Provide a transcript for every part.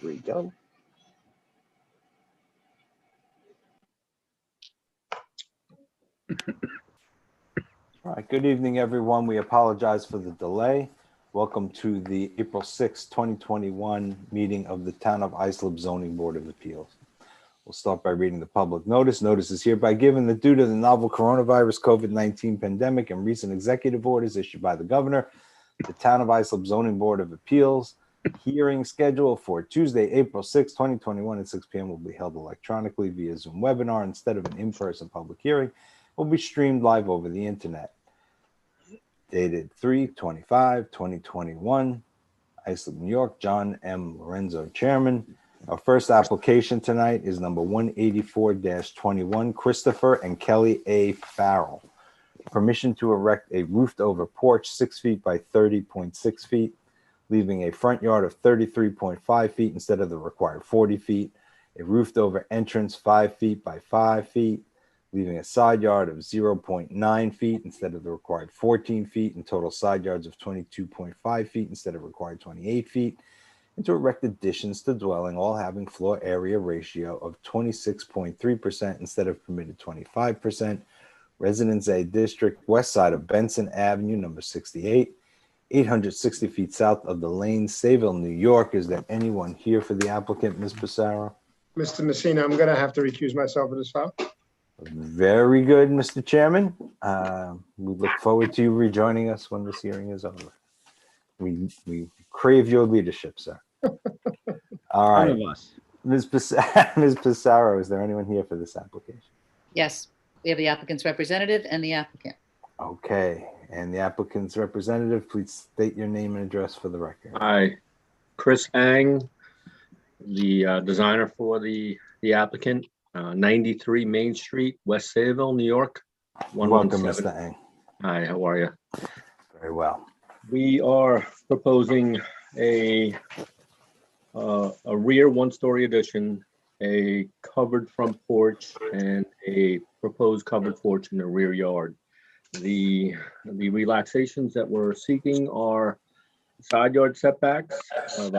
Here we go. All right, good evening, everyone. We apologize for the delay. Welcome to the April 6, 2021 meeting of the Town of Islip Zoning Board of Appeals. We'll start by reading the public notice. Notice is hereby given that due to the novel coronavirus COVID-19 pandemic and recent executive orders issued by the governor, the Town of Islip Zoning Board of Appeals hearing scheduled for Tuesday, April 6, 2021 at 6 p.m. will be held electronically via Zoom webinar instead of an in-person public hearing. Will be streamed live over the internet. Dated 3/25/2021, Islip, New York. John M. Lorenzo, Chairman. Our first application tonight is number 184-21, Christopher and Kelly A. Farrell. Permission to erect a roofed-over porch 6 feet by 30.6 feet, leaving a front yard of 33.5 feet instead of the required 40 feet, a roofed-over entrance 5 feet by 5 feet, leaving a side yard of 0.9 feet instead of the required 14 feet, and total side yards of 22.5 feet instead of required 28 feet, and to erect additions to dwelling, all having floor area ratio of 26.3% instead of permitted 25%. Residence A District, west side of Benson Avenue, number 68, 860 feet south of the lane, Sayville, New York. Is there anyone here for the applicant, Ms. Pissarro? Mr. Messina, I'm going to have to recuse myself of this file. Very good, Mr. Chairman. We look forward to you rejoining us when this hearing is over. We crave your leadership, sir. All right. One of us. Ms. Pissarro, is there anyone here for this application? Yes, we have the applicant's representative and the applicant. Okay, and the applicant's representative, please state your name and address for the record. Hi, Chris Ang, the designer for the applicant, 93 Main Street, West Sayville, New York. Welcome, Mr. Ang. Hi, how are you? Very well. We are proposing a rear one-story addition, a covered front porch, and a proposed covered porch in the rear yard. The relaxations that we're seeking are side yard setbacks of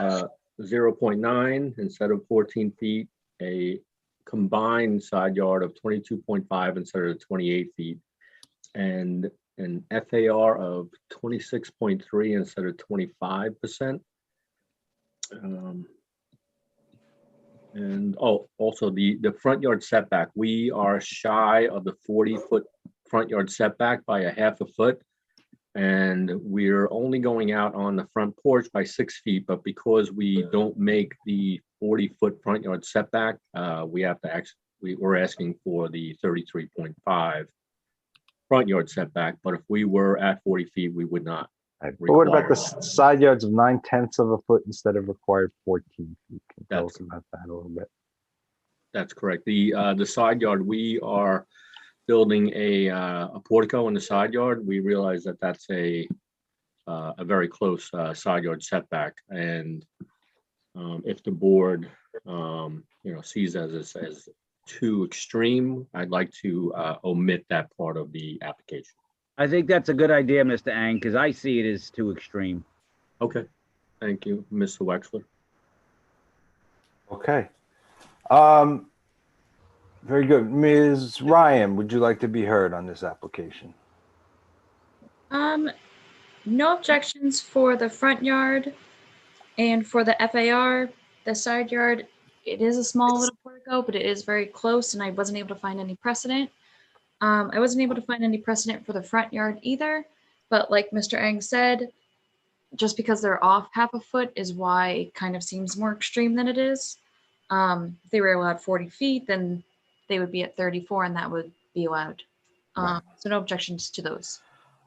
0.9 instead of 14 feet, a combined side yard of 22.5 instead of 28 feet, and an FAR of 26.3 instead of 25%. And also the front yard setback, we are shy of the 40-foot front yard setback by a half a foot, and we're only going out on the front porch by 6 feet, but because we don't make the 40-foot front yard setback, we have to we're asking for the 33.5 front yard setback, but if we were at 40 feet, we would not. Right. But what about the side yards of 9/10 of a foot instead of required 14 feet? Can you tell us about that a little bit? That's correct. The side yard, we are building a portico in the side yard. We realize that that's a very close side yard setback, and if the board sees as too extreme, I'd like to omit that part of the application. I think that's a good idea, Mr. Ang, because I see it as too extreme. Okay, thank you, Mr. Wexler. Okay. Very good. Ms. Ryan, would you like to be heard on this application? No objections for the front yard and for the FAR. The side yard, it is a small little portico, but it is very close, and I wasn't able to find any precedent. I wasn't able to find any precedent for the front yard either, but like Mr. Ang said, just because they're off half a foot is why it kind of seems more extreme than it is. If they were allowed 40 feet, then they would be at 34 and that would be allowed. So no objections to those.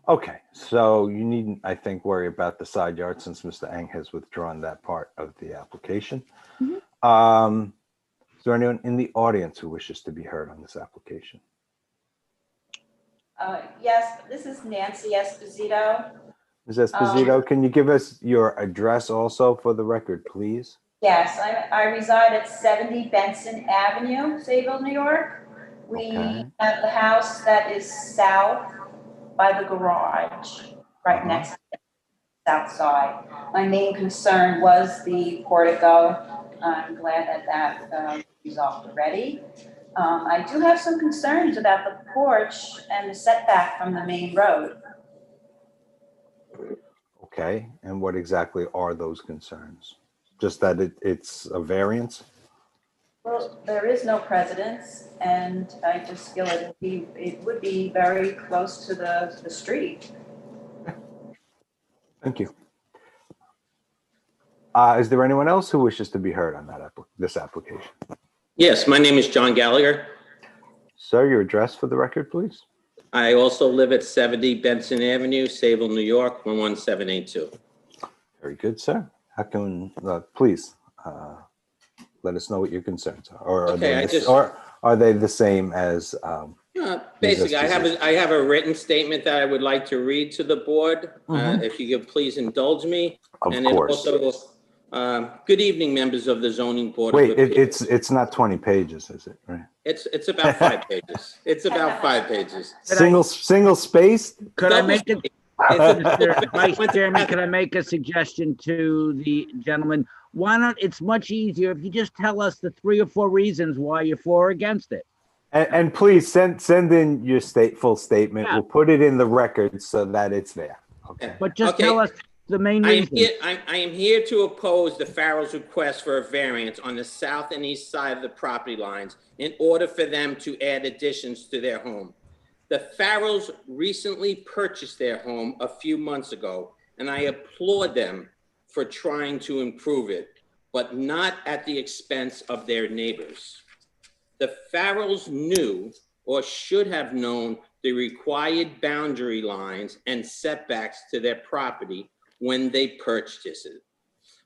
Okay, so you needn't, I think, worry about the side yard since Mr. Ang has withdrawn that part of the application. Mhm. Is there anyone in the audience who wishes to be heard on this application? Yes, this is Nancy Esposito. Ms. Esposito, can you give us your address also for the record, please? Yes, I reside at 70 Benson Avenue, Sayville, New York. We have the house that is south by the garage, right next to the south side. My main concern was the portico I'm glad that resolved already. I do have some concerns about the porch and the setback from the main road. Okay, and what exactly are those concerns? Just that it's a variance? Well, there is no precedence, and I just feel it would be very close to the street. Thank you. Is there anyone else who wishes to be heard on this application? Yes, my name is John Gallagher. Sir, your address for the record, please? I also live at 70 Benson Avenue, Sayville, New York, 11782. Very good, sir. How can, please, let us know what your concerns are. Or are they the same as? Basically, I have a written statement that I would like to read to the board. If you could please indulge me. Of and course. And also, good evening, members of the zoning board. Wait, it's not 20 pages, is it? Right. It's about 5 pages. It's about 5 pages. Single spaced? Could I make Double- Mr. Vice Chairman, could I make a suggestion to the gentleman? Why not, it's much easier if you just tell us the 3 or 4 reasons why you're for or against it. And please send in your full statement. Yeah. We'll put it in the record so that it's there. Okay. But just Okay. tell us the main reason. I am here to oppose the Farrell's request for a variance on the south and east side of the property lines in order for them to add additions to their home. The Farrells recently purchased their home a few months ago, and I applaud them for trying to improve it, but not at the expense of their neighbors. The Farrells knew or should have known the required boundary lines and setbacks to their property when they purchased it.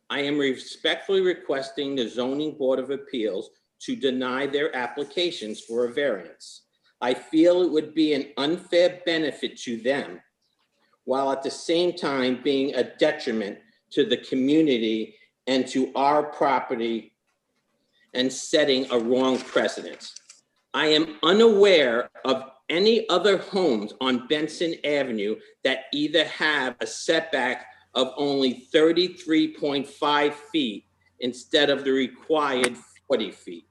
I am respectfully requesting the Zoning Board of Appeals to deny their applications for a variance. I feel it would be an unfair benefit to them, while at the same time being a detriment to the community and to our property and setting a wrong precedent. I am unaware of any other homes on Benson Avenue that either have a setback of only 33.5 feet instead of the required 40 feet.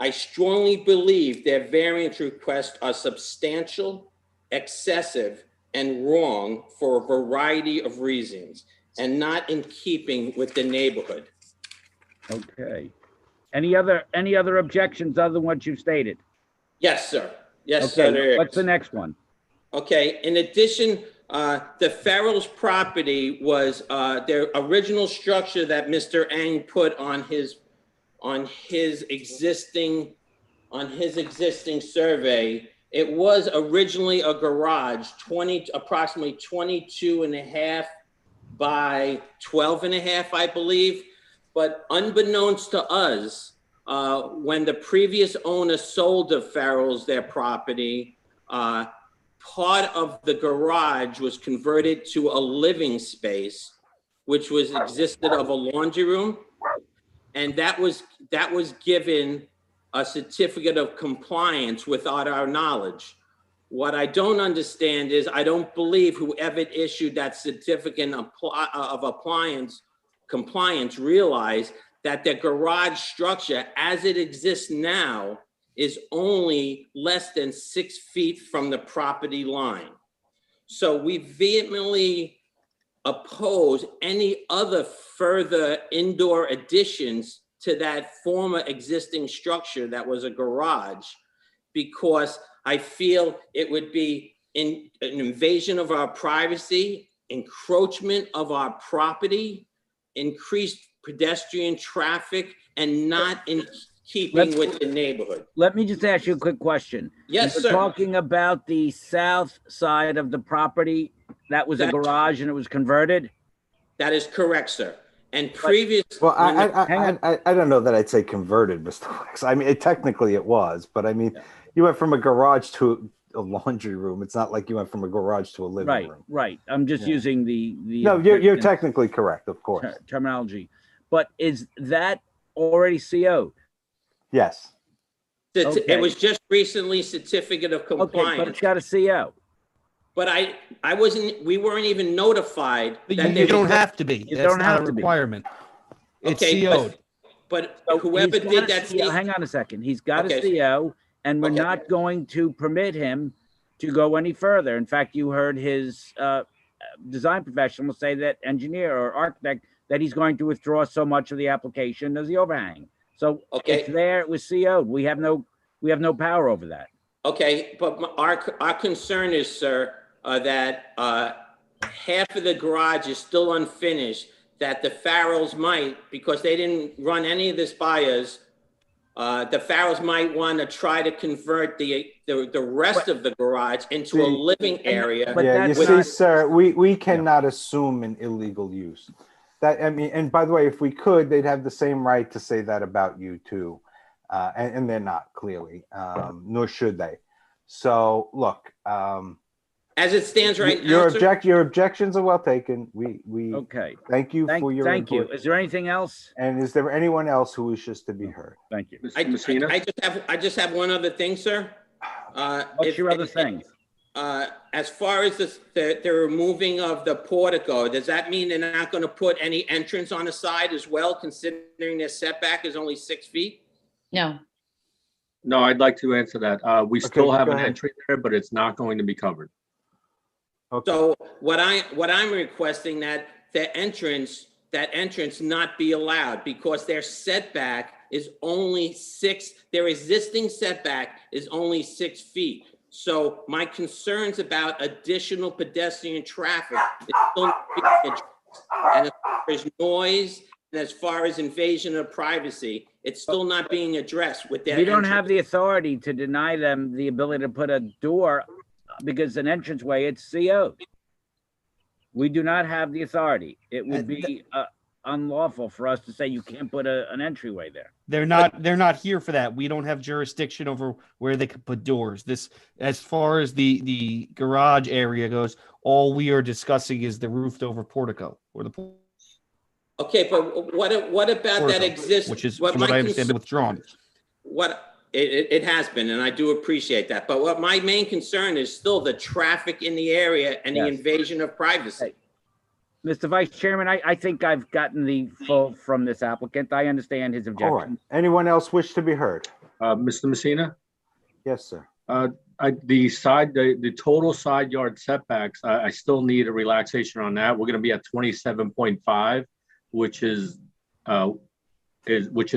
I strongly believe their variance requests are substantial, excessive, and wrong for a variety of reasons, and not in keeping with the neighborhood. Okay. Any other objections other than what you stated? Yes, sir. Yes, sir. there Okay, is. what's the next one? Okay, in addition, the Farrell's property was their original structure that Mr. Ang put on his existing survey. It was originally a garage, approximately 22 and a half by 12 and a half, I believe. But unbeknownst to us, when the previous owner sold the Farrells their property, part of the garage was converted to a living space, which existed of a laundry room. And that was given a certificate of compliance without our knowledge. What I don't understand is I don't believe whoever issued that certificate of compliance realized that the garage structure as it exists now is only less than 6 feet from the property line. So we vehemently oppose any other further indoor additions to that former existing structure that was a garage, because I feel it would be an invasion of our privacy, encroachment of our property, increased pedestrian traffic, and not in keeping with the neighborhood. Let me just ask you a quick question. Yes, You're sir. talking about the south side of the property that was a That- garage and it was converted? That is correct, sir. And previous. Well, Hang on. I don't know that I'd say converted, Mr. Wax. I mean, technically it was, but I mean, you went from a garage to a laundry room. It's not like you went from a garage to a living Right, room. right. I'm just Yeah. using the. No, you're technically correct, of course. Terminology. But is that already CO'd? Yes. Okay. It was just recently certificate of Okay, but compliance. it's got a CO. But we weren't even notified. But that you they don't were- have to be. You That's don't not have a to be. requirement. It's Okay, CO'd. but So whoever he's got did a that, CO hang on a second. He's got a Okay. CO, and we're Okay. not going to permit him to go any further. In fact, you heard his design professional say that engineer or architect that he's going to withdraw so much of the application as the overhang. So Okay. it's there. It was CO'd. We have no power over that. okay, but our concern is, sir, that half of the garage is still unfinished, that the Farrells might, because they didn't run any of this by us, the Farrells might want to try to convert the rest of the garage into a See, living area. But Yeah, you that's see, not- sir, we cannot assume an illegal use. That, I mean, and by the way, if we could, they'd have the same right to say that about you too. And they're not, clearly, nor should they. So, look, As it stands right now, your sir, your objections are well taken. We Okay. thank you for your Thank you. input. Is there anything else? And is there anyone else who wishes to be heard? Thank you. I Mr. Messina? I just have one other thing, sir. What's your other thing? As far as the removing of the portico, does that mean they're not going to put any entrance on the side as well, considering their setback is only 6 feet? No, No, I'd like to answer that. We still Okay, have go an ahead. entry there, but it's not going to be covered. Okay. So what I'm requesting that that entrance not be allowed because their setback is only their existing setback is only 6 feet. So my concerns about additional pedestrian traffic is still being addressed. And as far as noise, and as far as invasion of privacy, it's still not being addressed with their We don't entrance. have the authority to deny them the ability to put a door because an entranceway, it's CO'd. We do not have the authority. It would be unlawful for us to say you can't put an entryway there. They're not here for that. We don't have jurisdiction over where they could put doors. This, as far as the garage area goes, all we are discussing is the roofed over portico or the Okay, but what about that portico, exists? which is, what from what my I understand, concern- withdrawn. What it has been, and I do appreciate that. But what my main concern is still the traffic in the area and the Yes. invasion of privacy. Mr. Vice Chairman, I think I've gotten the full from this applicant. I understand his All right. objection. Anyone else wish to be heard? Mr. Messina? Yes, sir. The total side yard setbacks, I still need a relaxation on that. We're going to be at 27.5, which is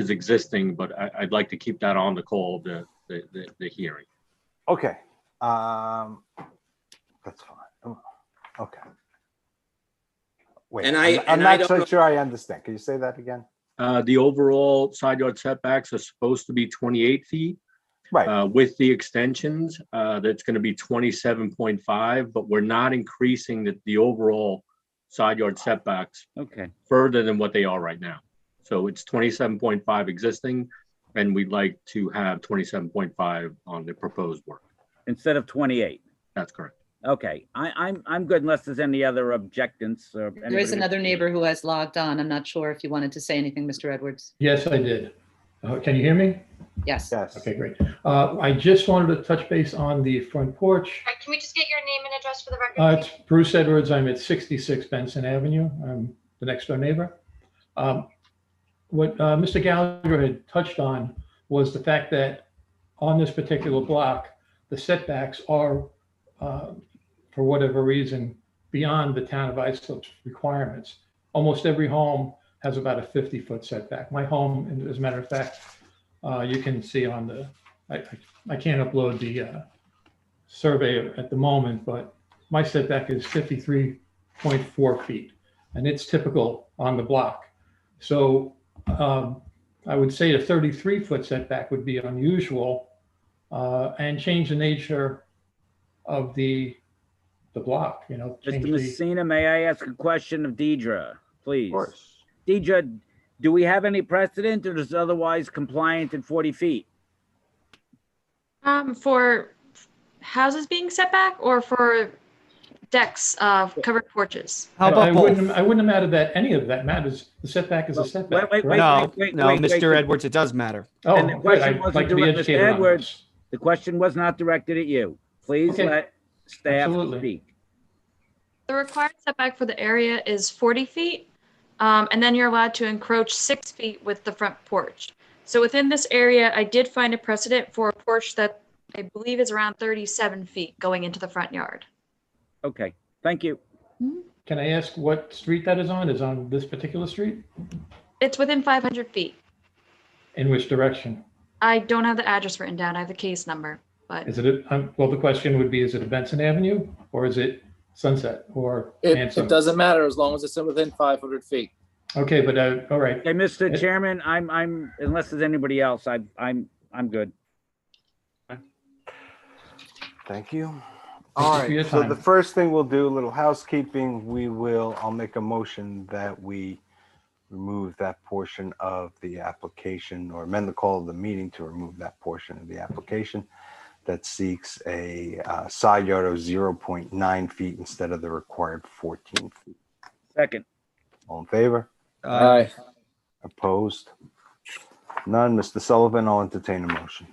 existing, but I'd like to keep that on the call of the hearing. Okay. That's fine. Okay. Wait, And I'm I not don't so know- sure I understand. Can you say that again? The overall side yard setbacks are supposed to be 28 feet. Right. With the extensions, that's going to be 27.5, but we're not increasing the overall side yard setbacks Okay. further than what they are right now. So it's 27.5 existing, and we'd like to have 27.5 on the proposed work. Instead of 28. That's correct. Okay. I'm good unless there's any other objections or. there is another neighbor who has logged on. I'm not sure if you wanted to say anything, Mr. Edwards. Yes, I did. Can you hear me? Yes. Yes. Okay, great. I just wanted to touch base on the front porch. Can we just get your name and address for the record? It's Bruce Edwards. I'm at 66 Benson Avenue. I'm the next door neighbor. What Mr. Gallagher had touched on was the fact that on this particular block, the setbacks are, for whatever reason, beyond the town of Islip's requirements. Almost every home has about a 50-foot setback. My home, and as a matter of fact, you can see on the, I can't upload the survey at the moment, but my setback is 53.4 feet, and it's typical on the block. So I would say a 33-foot setback would be unusual and change the nature of the block, you know. Mr. change the- Messina, may I ask a question of Deidre, please? Of course. Deidre, do we have any precedent or is it otherwise compliant at 40 feet? For houses being set back or for decks, covered porches? How I about both? wouldn't have added that any of that matters. The setback is a setback. wait, correct? No, wait, no, wait, Mr. wait. Edwards, it does matter. Oh, And the good. question I'd wasn't like to be directed- Mr. educated on Edwards, this. The question was not directed at you. Please Okay. let staff Absolutely. speak. The required setback for the area is 40 feet. And then you're allowed to encroach 6 feet with the front porch. So within this area, I did find a precedent for a porch that I believe is around 37 feet going into the front yard. Okay, thank you. Can I ask what street that is on? Is on this particular street? It's within 500 feet. In which direction? I don't have the address written down. I have the case number, but Is it, well, the question would be, is it a Benson Avenue or is it Sunset or It Hanson? doesn't matter as long as it's within 500 feet. Okay, but, all right. Okay, Mr. Chairman, I'm, unless there's anybody else, I'm good. Thank you. Thank All you for your right, so time. the first thing we'll do, a little housekeeping, I'll make a motion that we remove that portion of the application or amend the call of the meeting to remove that portion of the application that seeks a side yard of 0.9 feet instead of the required 14 feet. Second. All in favor? Aye. Opposed? None. Mr. Sullivan, I'll entertain a motion.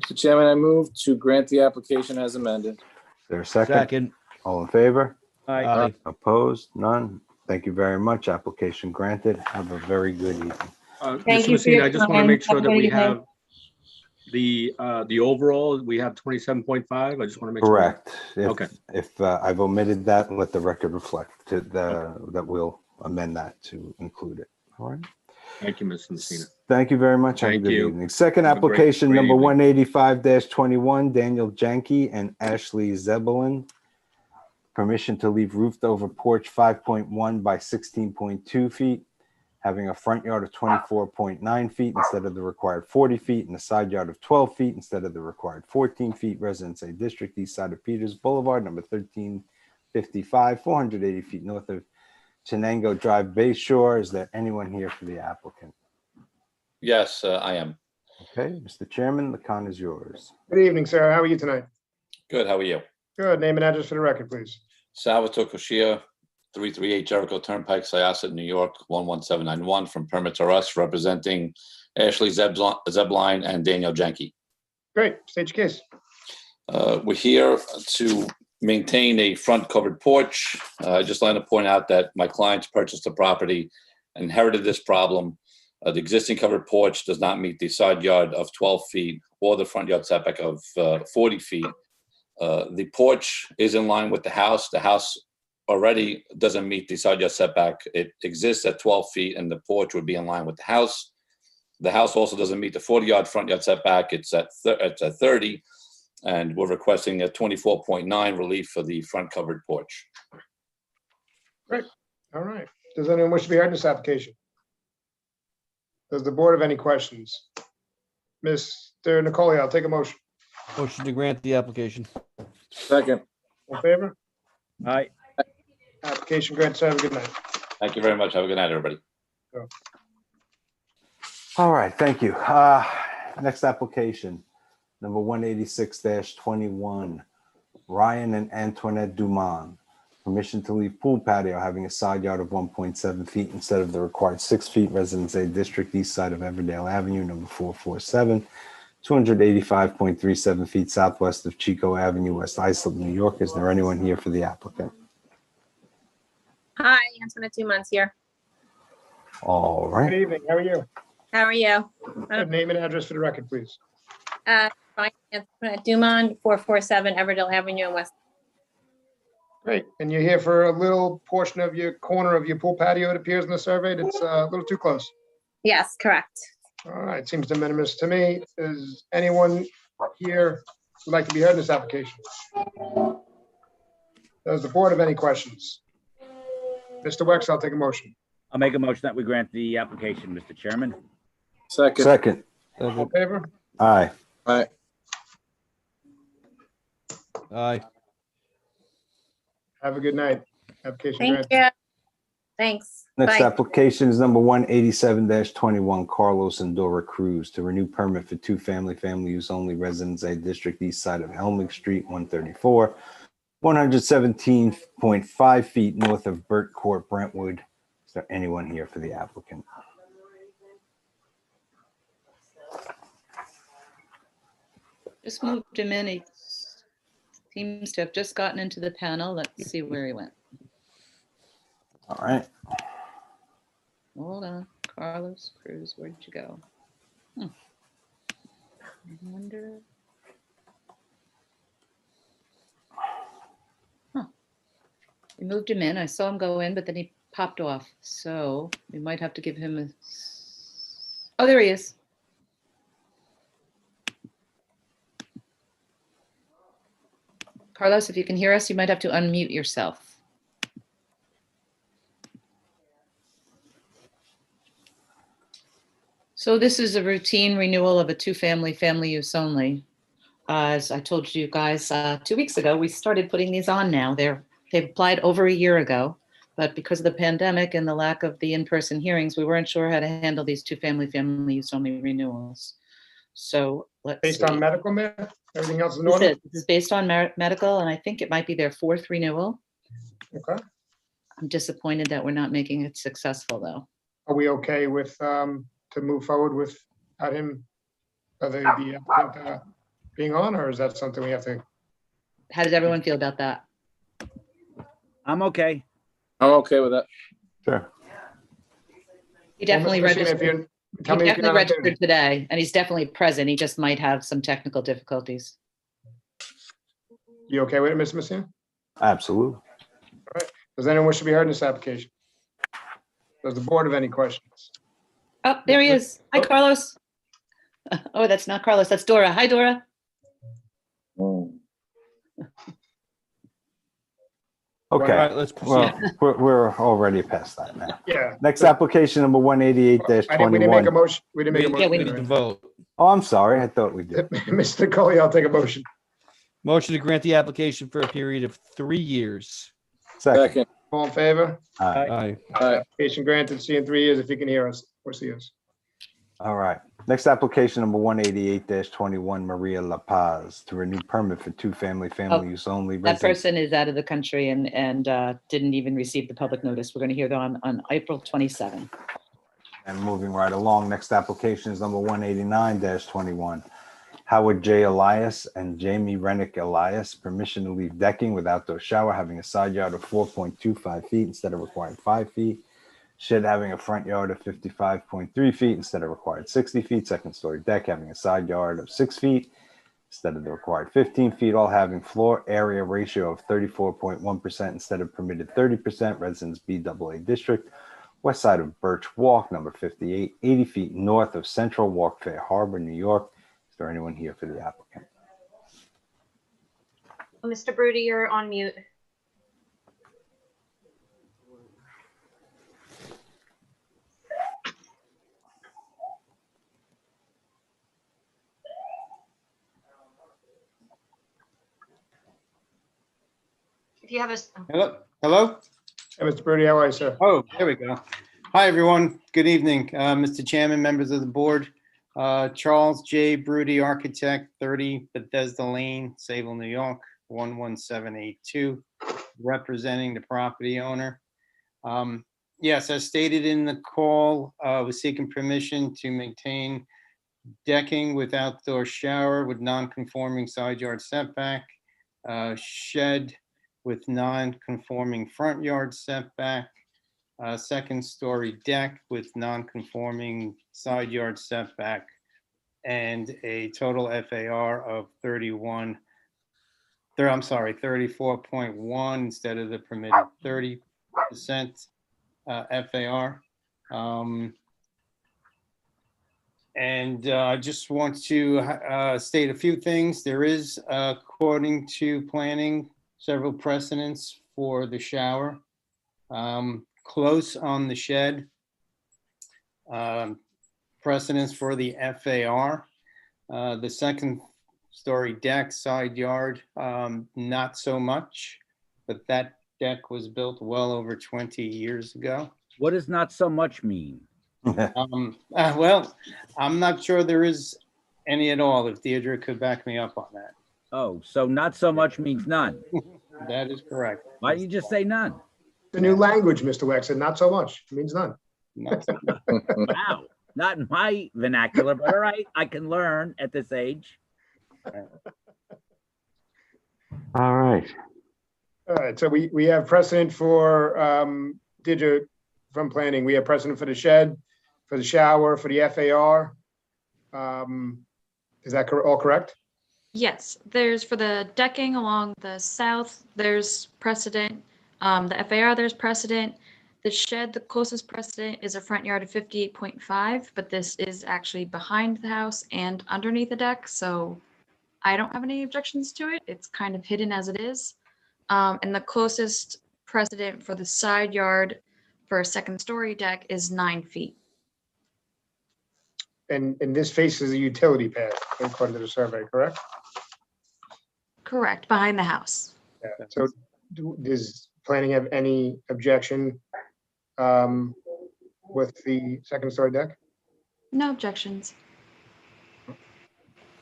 Mr. Chairman, I move to grant the application as amended. Is there a second? Second. All in favor? Aye. Aye. Opposed? None. Thank you very much. Application granted. Have a very good evening. Mr. Thank you for Messina, your I just want to time. make sure Have a that we good night. have the overall, we have 27.5. I just want to make sure. Correct. Okay. If I've omitted that, let the record reflect that we'll amend that to include it. All right. Thank you, Mr. Messina. Thank you very much. Have a Thank good you. evening. Second Have a great- application, great number evening. 185-21, Daniel Janke and Ashley Zebulon. Permission to leave roofed over porch 5.1 by 16.2 feet, having a front yard of 24.9 feet instead of the required 40 feet, and a side yard of 12 feet instead of the required 14 feet. Residence A District, east side of Peters Boulevard, number 1355, 480 feet north of Chenango Drive, Bay Shore. Is there anyone here for the applicant? Yes, I am. Okay, Mr. Chairman, the con is yours. Good evening, sir. How are you tonight? Good. How are you? Good. Name and address for the record, please. Salvatore Koshia, 338 Jericho Turnpike, Syosset, New York, 11791 from Permits R Us, representing Ashley Zebline and Daniel Janke. Great. State your case. We're here to maintain a front covered porch. I just like to point out that my clients purchased the property, inherited this problem. The existing covered porch does not meet the side yard of 12 feet or the front yard setback of 40 feet. The porch is in line with the house. The house already doesn't meet the side yard setback. It exists at 12 feet and the porch would be in line with the house. The house also doesn't meet the 40-yard front yard setback. It's at 30, and we're requesting a 24.9 relief for the front covered porch. All right. Does anyone wish to be heard in this application? Does the board have any questions? Mr. Nicole, I'll take a motion. Motion to grant the application. Second. All in favor? Aye. Application granted. Sir, have a good night. Thank you very much. Have a good night, everybody. All right, thank you. Next application, number 186-21, Ryan and Antoinette Dumont. Permission to leave pool patio having a side yard of 1.7 feet instead of the required 6 feet. Residence A District, east side of Everdale Avenue, number 447, 285.37 feet southwest of Chico Avenue, West Islip, New York. Is there anyone here for the applicant? Hi, Antoinette Dumont here. All Good right, evening. How are you? How are you? Good. Name and address for the record, please. Fine, Antoinette Dumont, 447 Everdale Avenue in West. Great. And you're here for a little portion of your corner of your pool patio, it appears in the survey. That's a little too close. Yes, correct. All right, seems de minimis to me. Is anyone here who'd like to be heard in this application? Does the board have any questions? Mr. Wex, I'll take a motion. I'll make a motion that we grant the application, Mr. Chairman. Second. second. All in favor? Aye. Aye. Aye. Have a good night. Application Thank granted. you. Thanks. Next Bye. application is number 187-21, Carlos and Dora Cruz, to renew permit for two-family, family use only, Residence A District, east side of Helmig Street, 134, 117.5 feet north of Burt Court, Brentwood. Is there anyone here for the applicant? Just moved him in. He seems to have just gotten into the panel. Let's see where he went. All right. Carlos Cruz, where'd you go? I wonder. We moved him in. I saw him go in, but then he popped off. So we might have to give him a. Oh, there he is. Carlos, if you can hear us, you might have to unmute yourself. So this is a routine renewal of a two-family, family use only. As I told you guys 2 weeks ago, we started putting these on now. They've applied over a year ago, but because of the pandemic and the lack of the in-person hearings, we weren't sure how to handle these two-family, family use only renewals. So let's Based see. on medical, everything else is in This order? is based on medical, and I think it might be their fourth renewal. Okay. I'm disappointed that we're not making it successful, though. Are we okay with, to move forward with him, the applicant being on, or is that something we have to? How does everyone feel about that? I'm okay. I'm okay with that. Sure. He definitely Well, Mr. Messina, if registered. you- tell me if you're Definitely not okay with registered today, and he's definitely present. He just might have some technical difficulties. it. You okay with it, Mr. Messina? Absolutely. Does anyone wish to be heard in this application? Does the board have any questions? Oh, there he is. Hi, Carlos. Oh, that's not Carlos. That's Dora. Hi, Dora. Okay, All right, let's proceed. well, we're already past that now. Yeah. Next application number one eighty-eight We didn't make a 21. motion. We didn't make a We motion. we need to right? vote. Oh, I'm sorry. I thought we did. Mr. Coley, I'll take a motion. Motion to grant the application for a period of 3 years. Second. Second. All in favor? Aye. Aye. Aye. Application granted, see you in 3 years if you can hear us or see us. All right. Next application number one eighty-eight 21, Maria La Paz, to renew permit for two-family, family use only. That residence- person is out of the country and didn't even receive the public notice. We're going to hear them on April 27. And moving right along, next application is number one eighty-nine 21. Howard J. Elias and Jamie Rennick Elias, permission to leave decking with outdoor shower having a side yard of 4.25 feet instead of required 5 feet. Shed having a front yard of 55.3 feet instead of required 60 feet. Second story deck having a side yard of 6 feet instead of the required 15 feet. All having floor area ratio of 34.1% instead of permitted 30%. Residence BAA district. West side of Birch Walk, number 58, 80 feet north of Central Walk, Fair Harbor, New York. Is there anyone here for the applicant? Mr. Brody, you're on mute. If you have a, Hello, hello? Hey, Mr. Brady, how are you, sir? Oh, there we go. Hi, everyone. Good evening, Mr. Chairman, members of the board. Charles J. Brody, architect, 30 Bethesda Lane, Sable, New York, 11782, representing the property owner. Yes, as stated in the call, we're seeking permission to maintain decking with outdoor shower with non-conforming side yard setback, shed with non-conforming front yard setback, second story deck with non-conforming side yard setback, and a total FAR of 34.1 instead of the permitted 30% FAR. And I just want to state a few things. There is, according to planning, several precedents for the shower. Close on the shed. Precedents for the FAR. The second story deck, side yard, not so much, but that deck was built well over 20 years ago. What does not so much mean? Well, I'm not sure there is any at all, if Deirdre could back me up on that. Oh, so not so much means none. That is correct. Why don't you just say none? The new language, Mr. Wexler, not so much. It means none. Not so much. Wow, not in my vernacular, but all right, I can learn at this age. All right. All right, so we have precedent for, Deirdre from planning. We have precedent for the shed, for the shower, for the FAR. Is that all correct? Yes, there's for the decking along the south, there's precedent. The FAR, there's precedent. The shed, the closest precedent is a front yard of 58.5, but this is actually behind the house and underneath the deck, so I don't have any objections to it. It's kind of hidden as it is. And the closest precedent for the side yard for a second story deck is 9 feet. And this faces a utility pad according to the survey, correct? Correct, behind the house. Yeah. So does planning have any objection with the second story deck? No objections.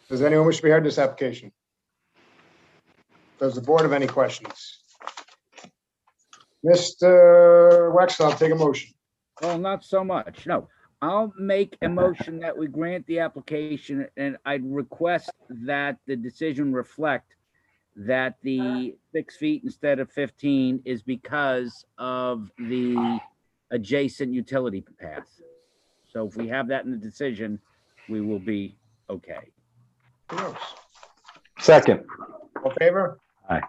Does anyone wish to be heard in this application? Does the board have any questions? Mr. Wexler, I'll take a motion. Well, not so much, no. I'll make a motion that we grant the application, and I'd request that the decision reflect that the 6 feet instead of 15 is because of the adjacent utility path. So if we have that in the decision, we will be okay. Second. All in favor? Aye.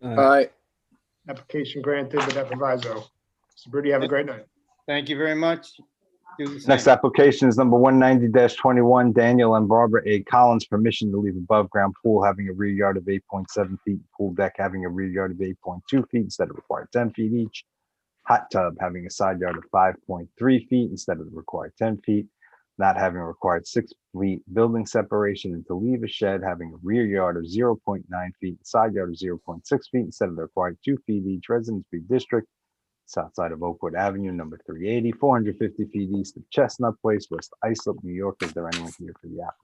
Aye. Application granted with that proviso. Mr. Brady, have a great night. Thank you very much. Do the same. Next application is number 190-21, Daniel and Barbara A. Collins, permission to leave above ground pool having a rear yard of 8.7 feet, pool deck having a rear yard of 8.2 feet instead of required 10 feet each, hot tub having a side yard of 5.3 feet instead of the required 10 feet, not having a required 6 feet building separation, and to leave a shed having a rear yard of 0.9 feet, side yard of 0.6 feet instead of the required 2 feet each, Residence B District, south side of Oakwood Avenue, number 380, 450 feet east of Chestnut Place, West Islip, New York. Is there anyone here for the applicant?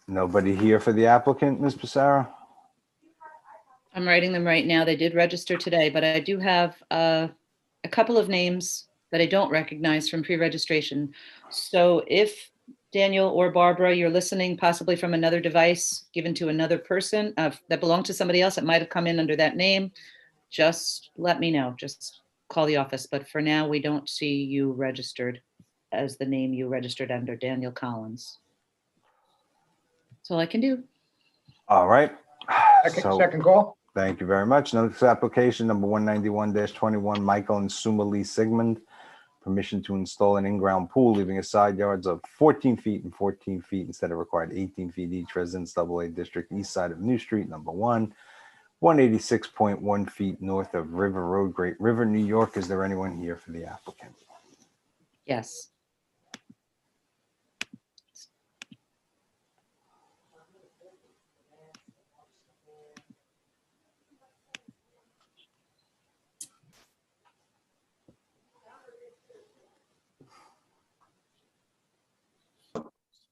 Nobody here for the applicant, Ms. Pissarro? I'm writing them right now. They did register today, but I do have a couple of names that I don't recognize from pre-registration. So if Daniel or Barbara, you're listening possibly from another device given to another person that belonged to somebody else, it might have come in under that name, just let me know. Just call the office. But for now, we don't see you registered as the name you registered under, Daniel Collins. That's all I can do. All right. Second call. Thank you very much. Next application, number 191-21, Michael and Suma Lee Sigmund. Permission to install an in-ground pool, leaving a side yards of 14 feet and 14 feet instead of required 18 feet each. Residence AA District, east side of New Street, number 1, 186.1 feet north of River Road, Great River, New York. Is there anyone here for the applicant? Yes.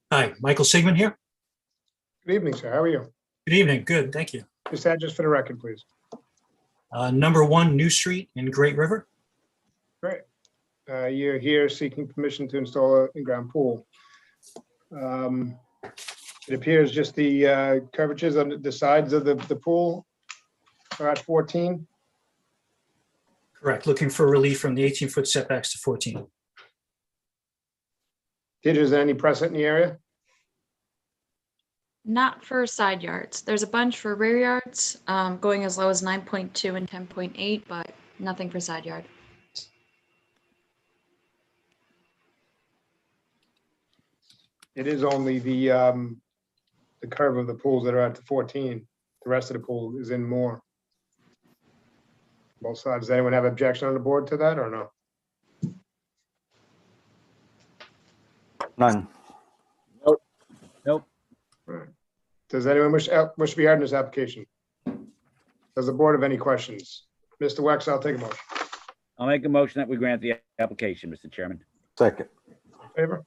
Hi, Michael Sigmund here. Good evening, sir. How are you? Good evening. Good, thank you. Just address for the record, please. Number 1 New Street in Great River. Great. You're here seeking permission to install an in-ground pool. It appears just the coverages on the sides of the pool are at 14. Correct. Looking for relief from the 18-foot setbacks to 14. Is there any precedent in the area? Not for side yards. There's a bunch for rear yards, going as low as 9.2 and 10.8, but nothing for side yard. It is only the curve of the pools that are at the 14. The rest of the pool is in more. Both sides. Does anyone have objection on the board to that or no? None. Nope. Right. Does anyone wish to be heard in this application? Does the board have any questions? Mr. Wex, I'll take a motion. I'll make a motion that we grant the application, Mr. Chairman. Second. In favor?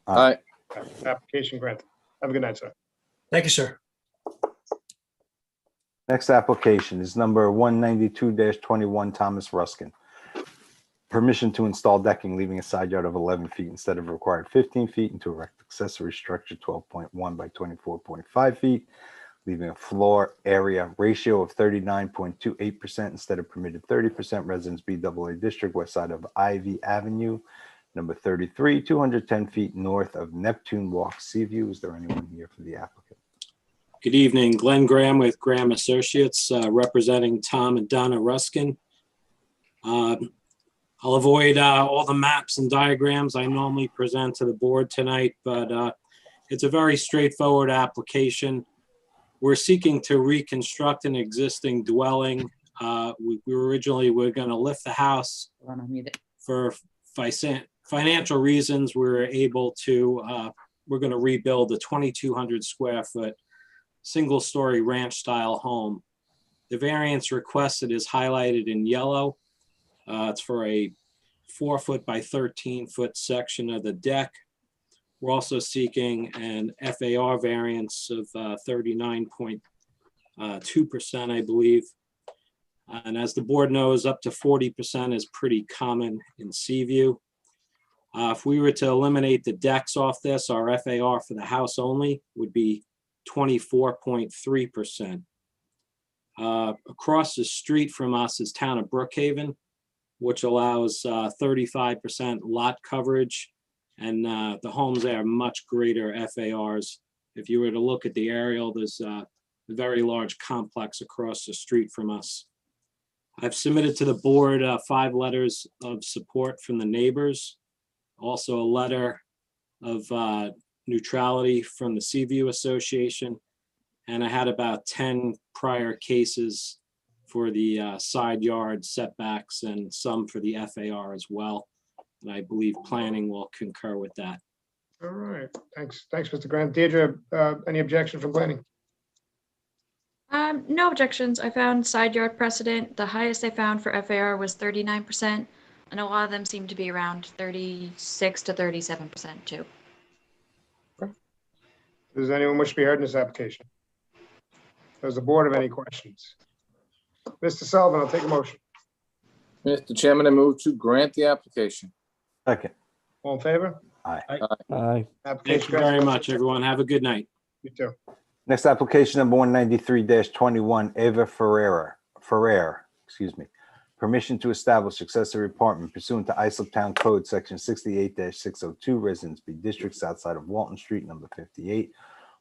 Aye. Application granted. Have a good night, sir. Thank you, sir. Next application is number 192-21, Thomas Ruskin. Permission to install decking, leaving a side yard of 11 feet instead of required 15 feet, and to erect accessory structure 12.1 by 24.5 feet, leaving a floor area ratio of 39.28% instead of permitted 30%. Residence BAA District, west side of Ivy Avenue, number 33, 210 feet north of Neptune Walk, Seaview. Is there anyone here for the applicant? Good evening, Glenn Graham with Graham Associates, representing Tom and Donna Ruskin. I'll avoid all the maps and diagrams I normally present to the board tonight, but it's a very straightforward application. We're seeking to reconstruct an existing dwelling. We originally were going to lift the house. For financial reasons. We're able to, we're going to rebuild a 2,200 square foot single-story ranch-style home. The variance requested is highlighted in yellow. It's for a 4-foot by 13-foot section of the deck. We're also seeking an FAR variance of 39.2%, I believe. And as the board knows, up to 40% is pretty common in Seaview. If we were to eliminate the decks off this, our FAR for the house only would be 24.3%. Across the street from us is town of Brookhaven, which allows 35% lot coverage, and the homes there are much greater FARs. If you were to look at the aerial, there's a very large complex across the street from us. I've submitted to the board 5 letters of support from the neighbors, also a letter of neutrality from the Seaview Association, and I had about 10 prior cases for the side yard setbacks and some for the FAR as well. And I believe planning will concur with that. All right, thanks, Mr. Grant. Deirdre, any objection from planning? No objections. I found side yard precedent. The highest I found for FAR was 39%, and a lot of them seem to be around 36 to 37% too. Does anyone wish to be heard in this application? Does the board have any questions? Mr. Sullivan, I'll take a motion. Mr. Chairman, I move to grant the application. Second. All in favor? Aye. Aye. Thank you very much, everyone. Have a good night. You too. Next application number 193-21, Eva Ferrer, permission to establish accessory apartment pursuant to Islip Town Code Section 68-602, Residence B District, south side of Walton Street, number 58,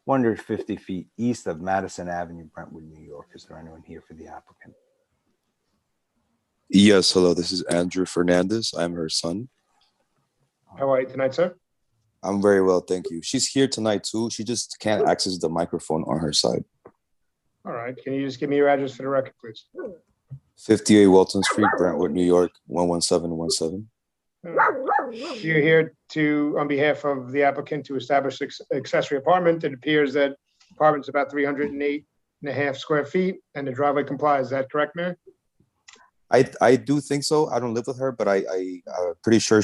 150 feet east of Madison Avenue, Brentwood, New York. Is there anyone here for the applicant? Yes, hello, this is Andrew Fernandez. I'm her son. How are you tonight, sir? I'm very well, thank you. She's here tonight too. She just can't access the microphone on her side. All right, can you just give me your address for the record, please? 58 Walton Street, Brentwood, New York, 11717. You're here to, on behalf of the applicant, to establish accessory apartment. It appears that apartment's about 308.5 square feet, and the driveway complies. Is that correct, Mary? I do think so. I don't live with her, but I'm pretty sure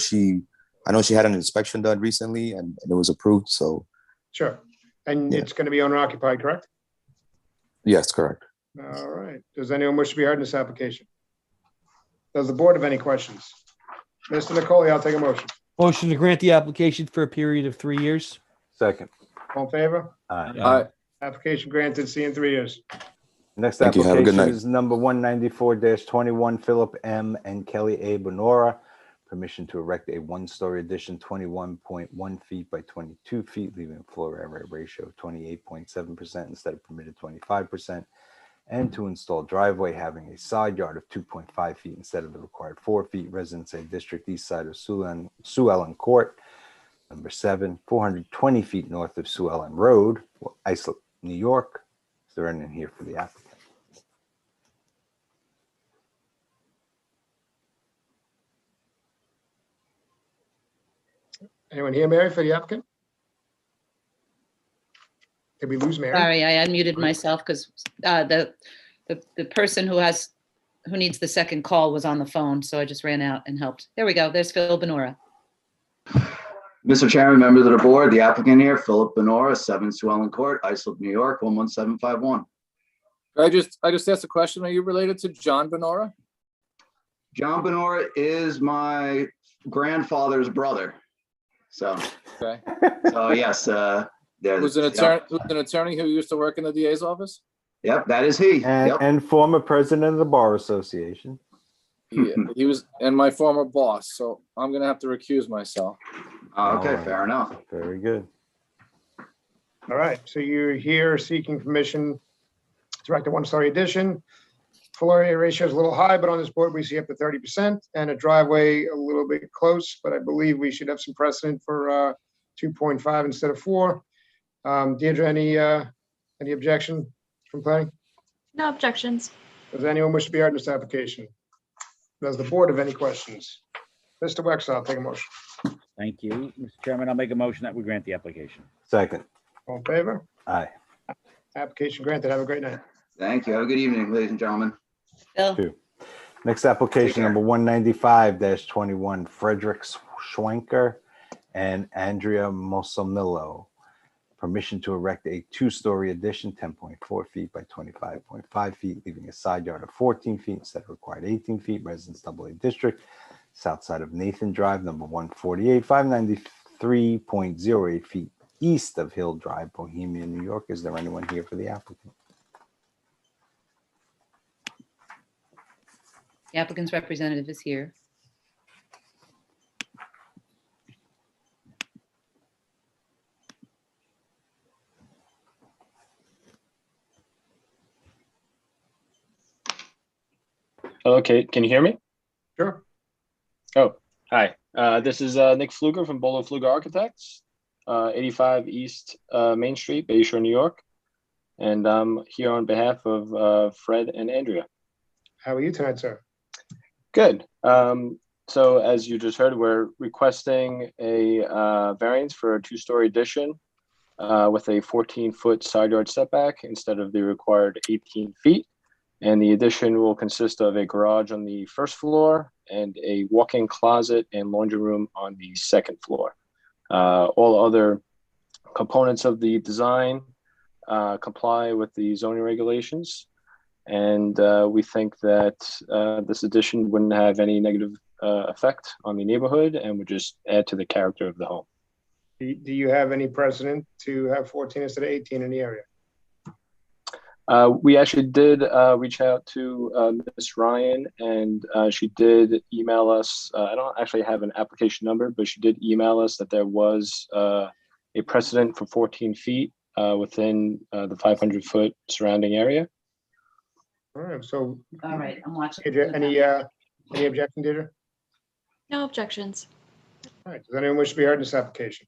I know she had an inspection done recently and it was approved, so. Sure, and Yeah. it's going to be owner occupied, correct? Yes, correct. All right, does anyone wish to be heard in this application? Does the board have any questions? Mr. Nicole, I'll take a motion. Motion to grant the application for a period of 3 years. Second. All in favor? Aye. Aye. Application granted, see you in 3 years. Next Thank you. Have a good application night. is number 194-21, Philip M. and Kelly A. Bonora. Permission to erect a 1-story addition, 21.1 feet by 22 feet, leaving a floor area ratio of 28.7% instead of permitted 25%. And to install driveway having a side yard of 2.5 feet instead of the required 4 feet. Residence A District, east side of Sue Ellen Court, number 7, 420 feet north of Sue Ellen Road, Islip, New York. Is there anyone here for the applicant? Anyone here, Mary, for the applicant? Did we lose Mary? Sorry, I unmuted myself because the person who needs the second call was on the phone, so I just ran out and helped. There we go. There's Phil Benora. Mr. Chairman, members of the board, the applicant here, Philip Benora, 7 Sue Ellen Court, Islip, New York, 11751. I just asked a question. Are you related to John Benora? John Benora is my grandfather's brother. So, Okay. so yes, There- Who's an attorney who used to work in the DA's office? Yep, that is he. And, Yep. and former president of the Bar Association. He was, and my former boss, so I'm gonna have to recuse myself. Okay, All right. fair enough. Very good. All right, so you're here seeking permission to erect a one-story addition. Floor area ratio is a little high, but on this board, we see up to 30% and a driveway a little bit close, but I believe we should have some precedent for 2.5 instead of 4. Deirdre, any objection from planning? No objections. Does anyone wish to be heard in this application? Does the board have any questions? Mr. Wexler, I'll take a motion. Thank you. Mr. Chairman, I'll make a motion that we grant the application. Second. All in favor? Aye. Application granted. Have a great night. Thank you. Have a good evening, ladies and gentlemen. Bill, Next application, number 195-21, Frederick Schwenker and Andrea Mosomillo. Permission to erect a 2-story addition, 10.4 feet by 25.5 feet, leaving a side yard of 14 feet instead of required 18 feet. Residence AA District, south side of Nathan Drive, number 148, 593.08 feet east of Hill Drive, Bohemia, New York. Is there anyone here for the applicant? the applicant's representative is here. Okay, can you hear me? Sure. Oh, hi. This is Nick Pfluger from Bolo Pfluger Architects, 85 East Main Street, Bayshore, New York. And I'm here on behalf of Fred and Andrea. How are you tonight, sir? Good. So as you just heard, we're requesting a variance for a 2-story addition with a 14-foot side yard setback instead of the required 18 feet. And the addition will consist of a garage on the first floor and a walk-in closet and laundry room on the second floor. All other components of the design comply with the zoning regulations. And we think that this addition wouldn't have any negative effect on the neighborhood and would just add to the character of the home. Do you have any precedent to have 14 instead of 18 in the area? We actually did reach out to Ms. Ryan, and she did email us. I don't actually have an application number, but she did email us that there was a precedent for 14 feet within the 500-foot surrounding area. All right, so. All right, I'm watching. Any objection, Deirdre? No objections. All right, does anyone wish to be heard in this application?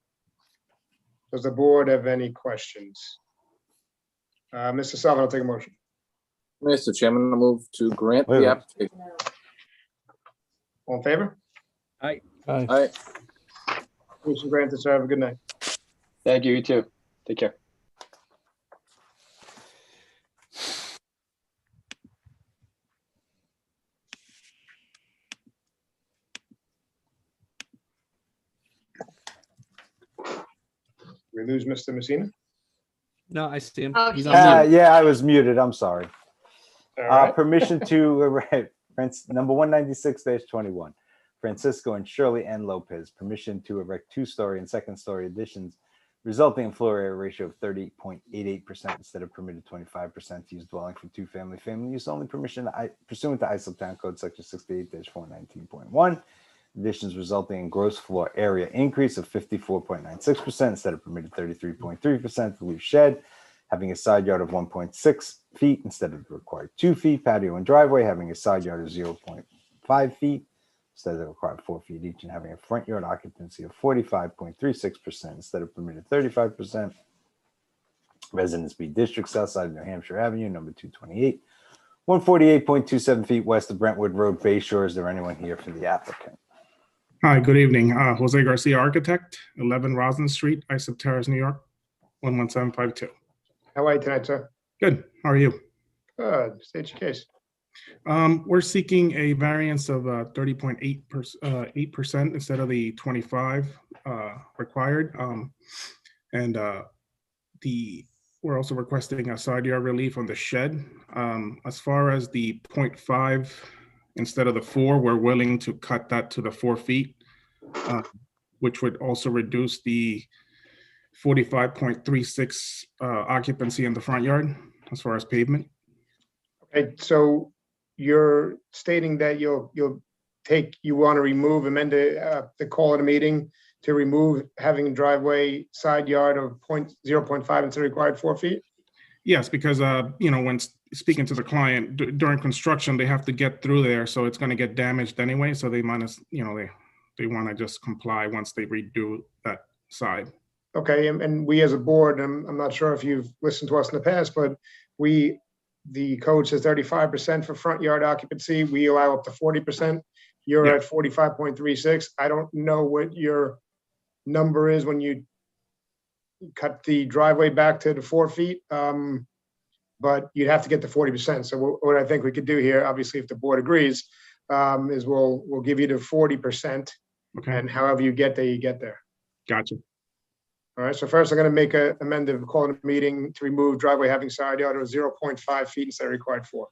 Does the board have any questions? Mr. Sullivan, I'll take a motion. Mr. Chairman, I move to grant Wait a the minute. application. All in favor? Aye. Aye. Motion granted, sir. Have a good night. Thank you, you too. Take care. We lose Mr. Messina? No, I see him. Oh, He's on mute. Yeah, I was muted. I'm sorry. All right. Permission to erect, number 196-21, Francisco and Shirley N. Lopez. Permission to erect 2-story and second-story additions, resulting in floor area ratio of 30.88% instead of permitted 25% to use dwelling for family use only. Permission pursuant to ISO Town Code Section 68-419.1. Additions resulting in gross floor area increase of 54.96% instead of permitted 33.3% to leave shed, having a side yard of 1.6 feet instead of the required 2 feet, patio and driveway having a side yard of 0.5 feet instead of the required 4 feet each, and having a front yard occupancy of 45.36% instead of permitted 35%. Residence B District, south side of New Hampshire Avenue, number 228, 148.27 feet west of Brentwood Road, Bayshore. Is there anyone here for the applicant? Hi, good evening. Jose Garcia, architect, 11 Roslyn Street, Islip Terrace, New York, 11752. How are you tonight, sir? Good. How are you? Good. State your case. We're seeking a variance of 30.8% instead of the 25 required. We're also requesting a side yard relief on the shed. As far as the 0.5 instead of the 4, we're willing to cut that to the 4 feet, which would also reduce the 45.36 occupancy in the front yard as far as pavement. Okay, so you're stating that you want to remove, amend the call at a meeting to remove having driveway side yard of 0.5 instead of required 4 feet? Yes, because, when speaking to the client during construction, they have to get through there, so it's going to get damaged anyway. So they want to, they want to just comply once they redo that side. Okay, and we as a board, I'm not sure if you've listened to us in the past, but the code says 35% for front yard occupancy. We allow up to 40%. You're Yeah. at 45.36. I don't know what your number is when you cut the driveway back to the 4 feet. But you'd have to get to 40%. So what I think we could do here, obviously, if the board agrees, is we'll give you the 40%. Okay. And however you get there, you get there. Gotcha. All right, so first I'm going to make a amended call in a meeting to remove driveway having side yard of 0.5 feet instead of required 4.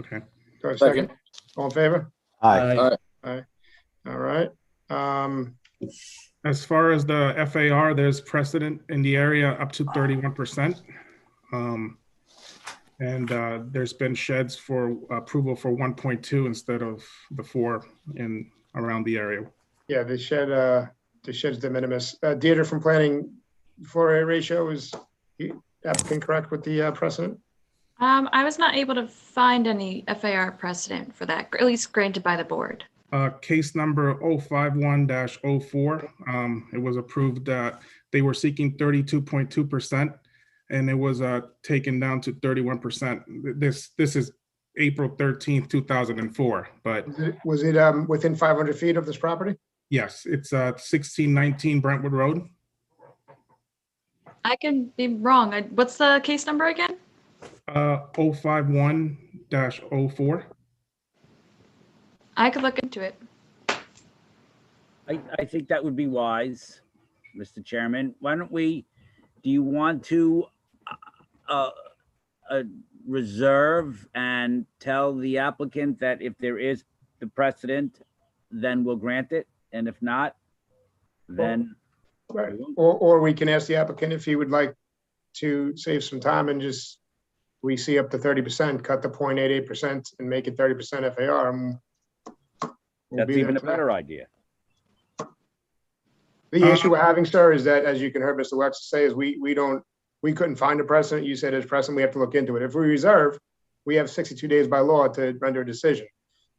Okay. Do I have a second? All in favor? Aye. Aye. All right. As far as the FAR, there's precedent in the area up to 31%. And there's been sheds for approval for 1.2 instead of the 4 in around the area. Yeah, the shed's de minimis. Deirdre from planning, floor area ratio, is the applicant correct with the precedent? I was not able to find any FAR precedent for that, at least granted by the board. Case number 051-04, it was approved, they were seeking 32.2%, and it was taken down to 31%. This is April 13th, 2004, but Was it within 500 feet of this property? yes, it's 1619 Brentwood Road. I can be wrong. What's the case number again? 051-04. I could look into it. I think that would be wise, Mr. Chairman. Why don't we, do you want to reserve and tell the applicant that if there is the precedent, then we'll grant it, and if not, then Right. Or we can ask the applicant if he would like to save some time and just, we see up to 30%, cut the 0.88% and make it 30% FAR. and we'll that's be there even a tonight. better idea. The issue we're having, sir, is that, as you can hear Mr. Wexler say, is we couldn't find a precedent. You said there's precedent, we have to look into it. If we reserve, we have 62 days by law to render a decision.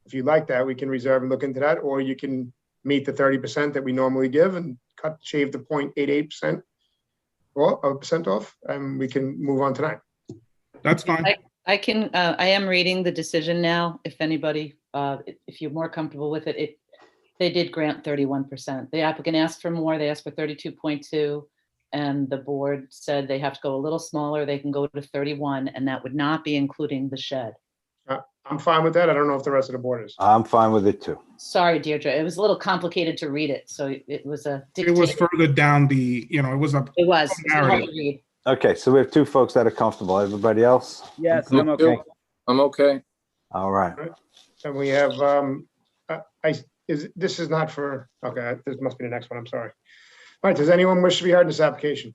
If you like that, we can reserve and look into that, or you can meet the 30% that we normally give and shave the 0.88% or a percent off, and we can move on tonight. That's fine. I am reading the decision now. If anybody, if you're more comfortable with it, they did grant 31%. The applicant asked for more. They asked for 32.2, and the board said they have to go a little smaller. They can go to 31, and that would not be including the shed. I'm fine with that. I don't know if the rest of the board is. I'm fine with it too. Sorry, Deirdre. It was a little complicated to read it, so it was a. It was further down the, it was a. It was. Hard narrative. to read. Okay, so we have 2 folks that are comfortable. Everybody else? Yes, I'm okay. I'm okay. All right. And we have, this is not for, okay, this must be the next one. I'm sorry. All right, does anyone wish to be heard in this application?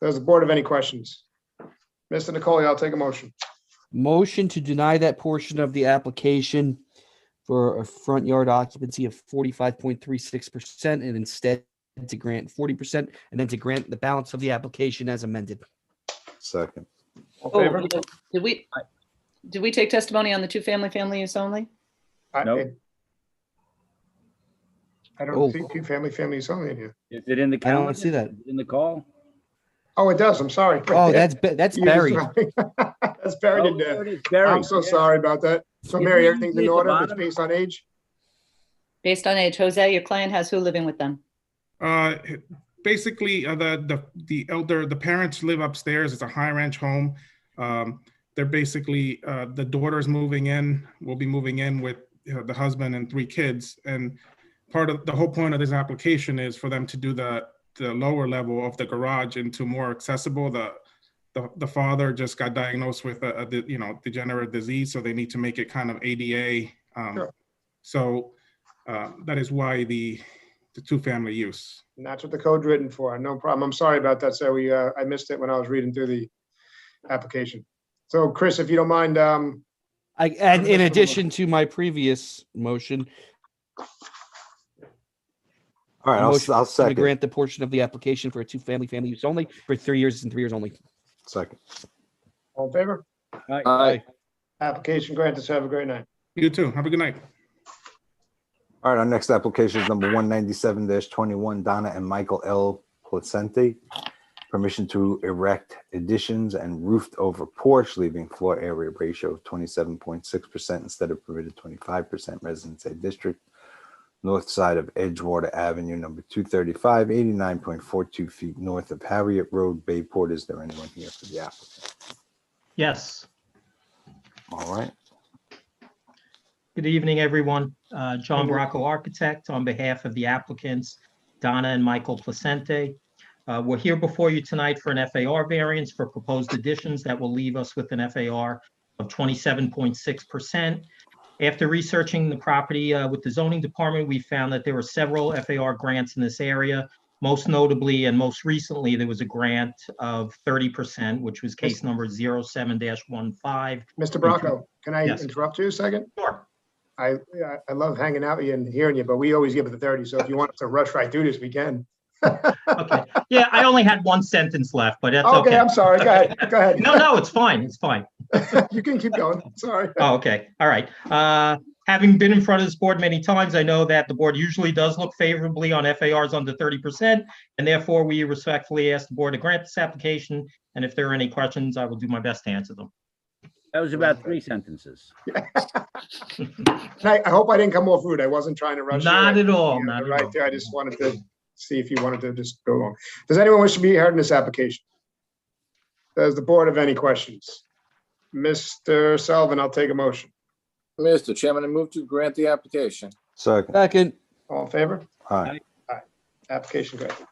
Does the board have any questions? Mr. Nicole, I'll take a motion. Motion to deny that portion of the application for a front yard occupancy of 45.36% and instead to grant 40% and then to grant the balance of the application as amended. Second. Favor? Did we take testimony on the family use only? Nope. I don't see family use only in here. Is it in the I calendar? don't see that. In the call? Oh, it does. I'm sorry. Oh, that's You buried. That's buried in Oh, there. there it is, buried, I'm so yeah. sorry about that. So If Mary, you everything's see in at the order. If it's bottom- based on age? Based on age, Jose, your client has who living with them? Basically, the parents live upstairs. It's a high ranch home. They're basically, the daughter's moving in, will be moving in with the husband and 3 kids. And part of the whole point of this application is for them to do the lower level of the garage into more accessible. The father just got diagnosed with a degenerative disease, so they need to make it kind of ADA. Sure. So that is why the two-family use. And that's what the code's written for. No problem. I'm sorry about that, sir. I missed it when I was reading through the application. So Chris, if you don't mind, And in addition to my previous motion, All right, a motion I'll to second. grant the portion of the application for a two-family family use only for 3 years and 3 years only. Second. all in favor? Aye. Application granted. So have a great night. You too. Have a good night. All right, our next application is number 197-21, Donna and Michael L. Placente. Permission to erect additions and roofed over porch, leaving floor area ratio of 27.6% instead of permitted 25%, Residence A District, north side of Edgewater Avenue, number 235, 89.42 feet north of Harriet Road, Bayport. Is there anyone here for the applicant? Yes. All right. Good evening, everyone. John Bracco, architect, on behalf of the applicants, Donna and Michael Placente. We're here before you tonight for an FAR variance for proposed additions that will leave us with an FAR of 27.6%. After researching the property with the zoning department, we found that there were several FAR grants in this area. Most notably and most recently, there was a grant of 30%, which was case number 07-15. Mr. Bracco, can I Yes. interrupt you a second? Sure. I love hanging out with you and hearing you, but we always give it the 30. So if you want us to rush right through this, we can. Okay. Yeah, I only had one sentence left, but that's Okay, okay. I'm sorry. Go ahead. Go ahead. No, it's fine. It's fine. You can keep going. Sorry. Oh, okay. All right. Having been in front of this board many times, I know that the board usually does look favorably on FARs under 30%, and therefore we respectfully ask the board to grant this application. And if there are any questions, I will do my best to answer them. That was about 3 sentences. I hope I didn't come off rude. I wasn't trying to rush you. Not at all. You're Not at right all. there. I just wanted to see if you wanted to just go along. Does anyone wish to be heard in this application? Does the board have any questions? Mr. Sullivan, I'll take a motion. Mr. Chairman, I move to grant the application. Second. Second. All in favor? Aye. Aye. Application granted.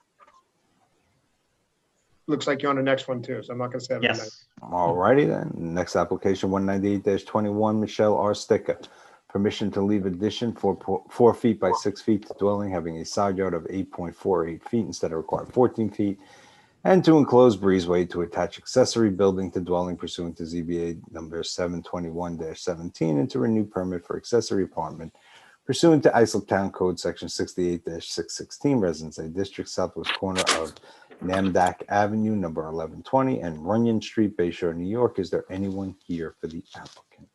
Looks like you're on the next one too, so I'm not gonna say. Yes. All righty then. Next application, 198-21, Michelle R. Sticka. Permission to leave addition 4 feet by 6 feet to dwelling, having a side yard of 8.48 feet instead of required 14 feet, and to enclose breezeway to attach accessory building to dwelling pursuant to ZBA number 721-17, and to renew permit for accessory apartment pursuant to Islip Town Code section 68-616, Residence A District, southwest corner of Namdak Avenue, number 1120, and Runyon Street, Bay Shore, New York. Is there anyone here for the applicant?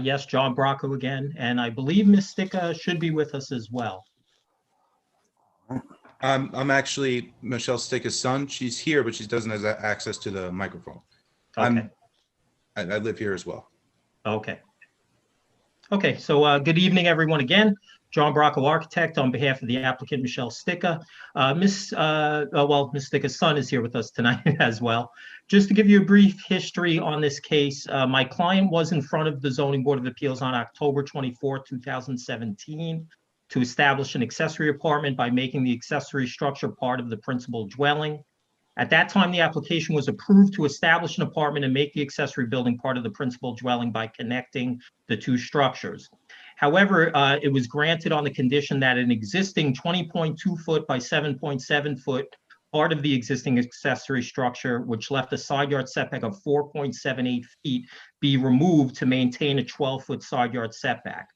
Yes, John Bracco again, and I believe Ms. Sticka should be with us as well. I'm actually Michelle Sticka's son. She's here, but she doesn't have access to the microphone. Okay. I live here as well. Okay. Okay, so good evening, everyone, again. John Bracco, architect, on behalf of the applicant, Michelle Sticka. Ms. Sticka's son is here with us tonight as well. Just to give you a brief history on this case, my client was in front of the Zoning Board of Appeals on October 24, 2017, to establish an accessory apartment by making the accessory structure part of the principal dwelling. At that time, the application was approved to establish an apartment and make the accessory building part of the principal dwelling by connecting the two structures. However, it was granted on the condition that an existing 20.2 foot by 7.7 foot part of the existing accessory structure, which left a side yard setback of 4.78 feet, be removed to maintain a 12-foot side yard setback.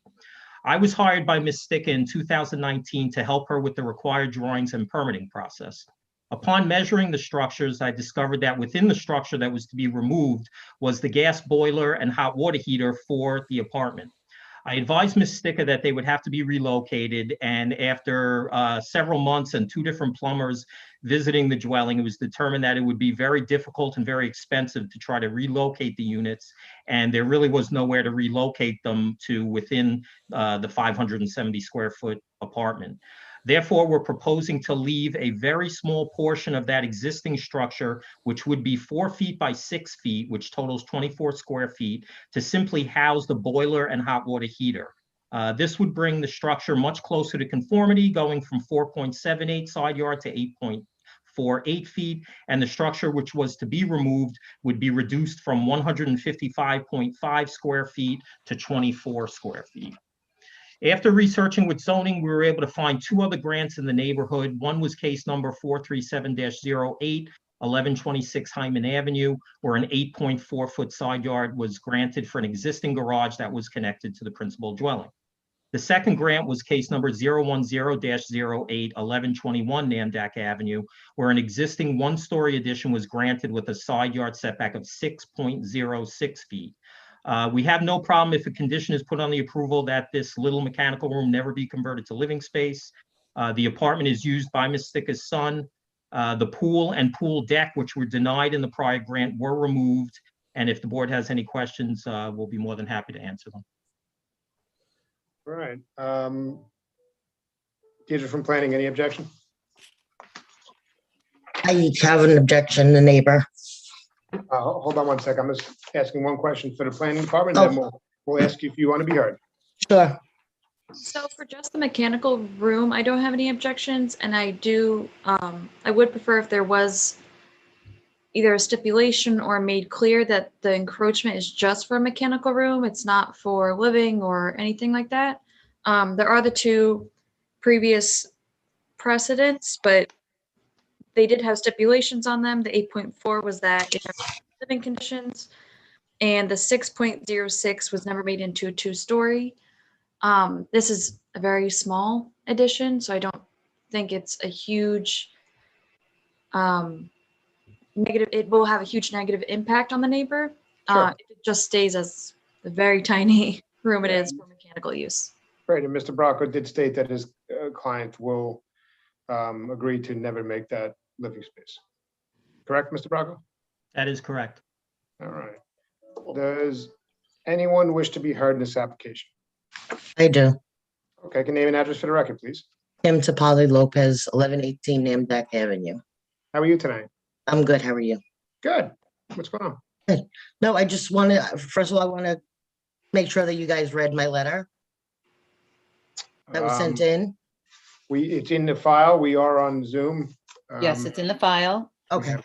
I was hired by Ms. Sticka in 2019 to help her with the required drawings and permitting process. Upon measuring the structures, I discovered that within the structure that was to be removed was the gas boiler and hot water heater for the apartment. I advised Ms. Sticka that they would have to be relocated, and after several months and 2 different plumbers visiting the dwelling, it was determined that it would be very difficult and very expensive to try to relocate the units, and there really was nowhere to relocate them to within the 570 square foot apartment. Therefore, we're proposing to leave a very small portion of that existing structure, which would be 4 feet by 6 feet, which totals 24 square feet, to simply house the boiler and hot water heater. This would bring the structure much closer to conformity, going from 4.78 side yard to 8.48 feet, and the structure which was to be removed would be reduced from 155.5 square feet to 24 square feet. After researching with zoning, we were able to find two other grants in the neighborhood. One was case number 437-08, 1126 Hyman Avenue, where an 8.4-foot side yard was granted for an existing garage that was connected to the principal dwelling. The second grant was case number 010-08, 1121 Namdak Avenue, where an existing one-story addition was granted with a side yard setback of 6.06 feet. We have no problem if a condition is put on the approval that this little mechanical room never be converted to living space. The apartment is used by Ms. Sticker's son. The pool and pool deck, which were denied in the prior grant, were removed. And if the board has any questions, we'll be more than happy to answer them. All right. Deirdre from planning, any objection? I have an objection, the neighbor. Hold on one sec. I'm just asking one question for the planning department, then we'll ask you if you want to be heard. Sure. So for just the mechanical room, I don't have any objections, and I would prefer if there was either a stipulation or made clear that the encroachment is just for a mechanical room. It's not for living or anything like that. There are the two previous precedents, but they did have stipulations on them. The 8.4 was that it had living conditions, and the 6.06 was never made into a two-story. This is a very small addition, so I don't think it's a huge negative. It will have a huge negative impact on the neighbor. Sure. If it just stays as the very tiny room it is for mechanical use. Right, and Mr. Bracco did state that his client will agree to never make that living space. Correct, Mr. Bracco? That is correct. All right. Does anyone wish to be heard in this application? I do. Okay, can name and address for the record, please. Kim Tapali Lopez, 1118 Namdak Avenue. How are you tonight? I'm good. How are you? Good. What's going on? Good. No, I just want to, first of all, I want to make sure that you guys read my letter that was sent in. It's in the file. We are on Zoom. Yes, it's in the file. Okay.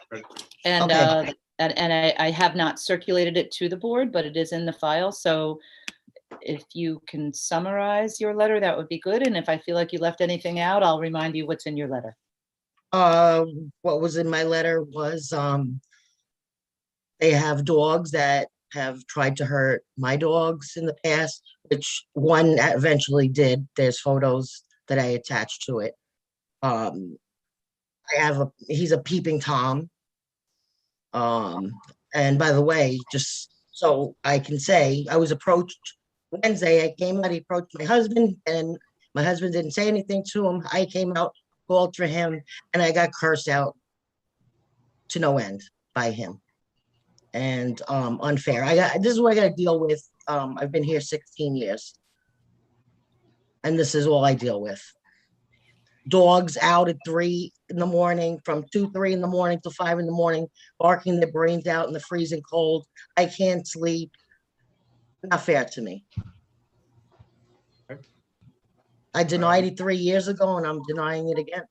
And, Okay. and I have not circulated it to the board, but it is in the file. So if you can summarize your letter, that would be good. And if I feel like you left anything out, I'll remind you what's in your letter. What was in my letter was, they have dogs that have tried to hurt my dogs in the past, which one eventually did. There's photos that I attached to it. He's a peeping Tom. And by the way, just so I can say, I was approached Wednesday. I came out, he approached my husband, and my husband didn't say anything to him. I came out, called for him, and I got cursed out to no end by him. And unfair. This is what I got to deal with. I've been here 16 years, and this is all I deal with. Dogs out at 3 in the morning, from 2, 3 in the morning to 5 in the morning, barking their brains out in the freezing cold. I can't sleep. Not fair to me. I denied it 3 years ago, and I'm denying it again.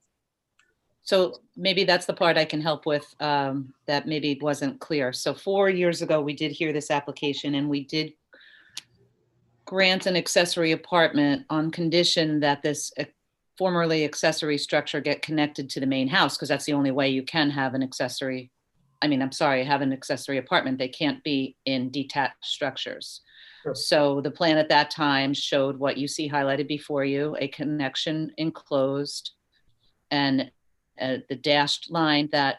So maybe that's the part I can help with, that maybe wasn't clear. So 4 years ago, we did hear this application and we did grant an accessory apartment on condition that this formerly accessory structure get connected to the main house, because that's the only way you can have an accessory. I mean, I'm sorry, have an accessory apartment. They can't be in detached structures. Sure. So the plan at that time showed what you see highlighted before you, a connection enclosed, and the dashed line that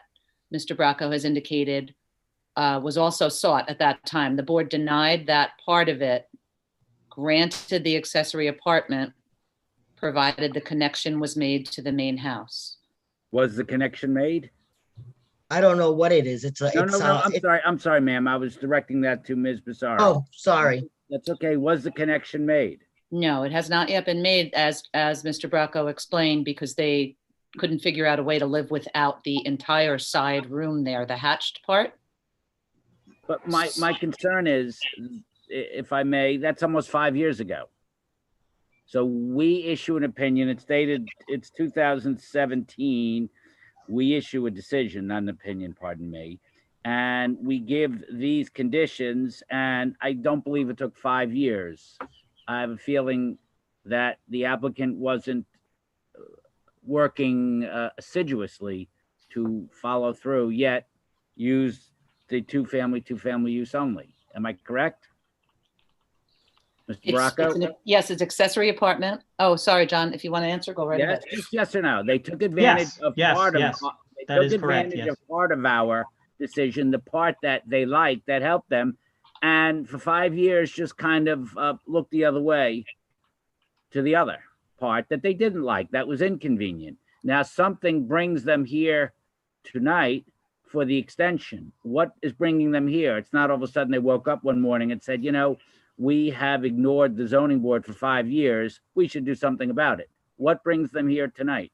Mr. Bracco has indicated was also sought at that time. The board denied that part of it, granted the accessory apartment, provided the connection was made to the main house. Was the connection made? I don't know what it is. No, I'm sorry, ma'am. I was directing that to Ms. Bissaro. Oh, sorry. That's okay. Was the connection made? No, it has not yet been made, as Mr. Bracco explained, because they couldn't figure out a way to live without the entire side room there, the hatched part. But my concern is, if I may, that's almost 5 years ago. So we issue an opinion. It's dated, it's 2017. We issue a decision, not an opinion, pardon me. And we give these conditions, and I don't believe it took 5 years. I have a feeling that the applicant wasn't working assiduously to follow through, yet use the two-family use only. Am I correct? Mr. Bracco? Yes, it's accessory apartment. Oh, sorry, John, if you want to answer, go right Yes, ahead. just yes or no. They took advantage Yes, of yes, part of, yes. they That took is correct, advantage yes. of part of our decision, the part that they liked, that helped them. And for 5 years, just kind of looked the other way to the other part that they didn't like, that was inconvenient. Now something brings them here tonight for the extension. What is bringing them here? It's not all of a sudden they woke up one morning and said, you know, we have ignored the zoning board for 5 years. We should do something about it. What brings them here tonight?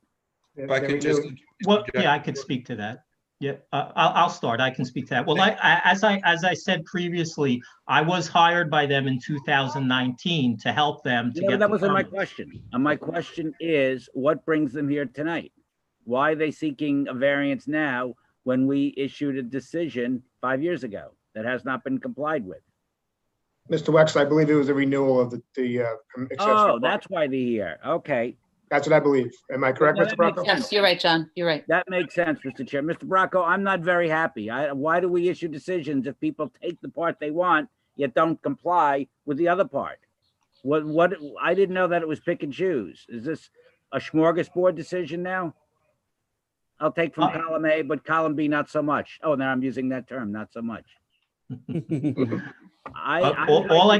If I could just. Well, yeah, I could speak to that. Yeah, I'll start. I can speak to that. Well, as I said previously, I was hired by them in 2019 to help them to No, get. that the wasn't my permit. question. My question is, what brings them here tonight? Why are they seeking a variance now when we issued a decision 5 years ago that has not been complied with? Mr. Wexler, I believe it was a renewal of the accessory Oh, apartment. that's why they're here. Okay. That's what I believe. Am I correct, No, Mr. that makes Bracco? sense. Yes, you're right, John. You're right. That makes sense, Mr. Chair. Mr. Bracco, I'm not very happy. Why do we issue decisions if people take the part they want, yet don't comply with the other part? What, I didn't know that it was pick and choose. Is this a smorgasbord decision now? I'll take from column A, but column B, not so much. Oh, now I'm using that term, not so much. All I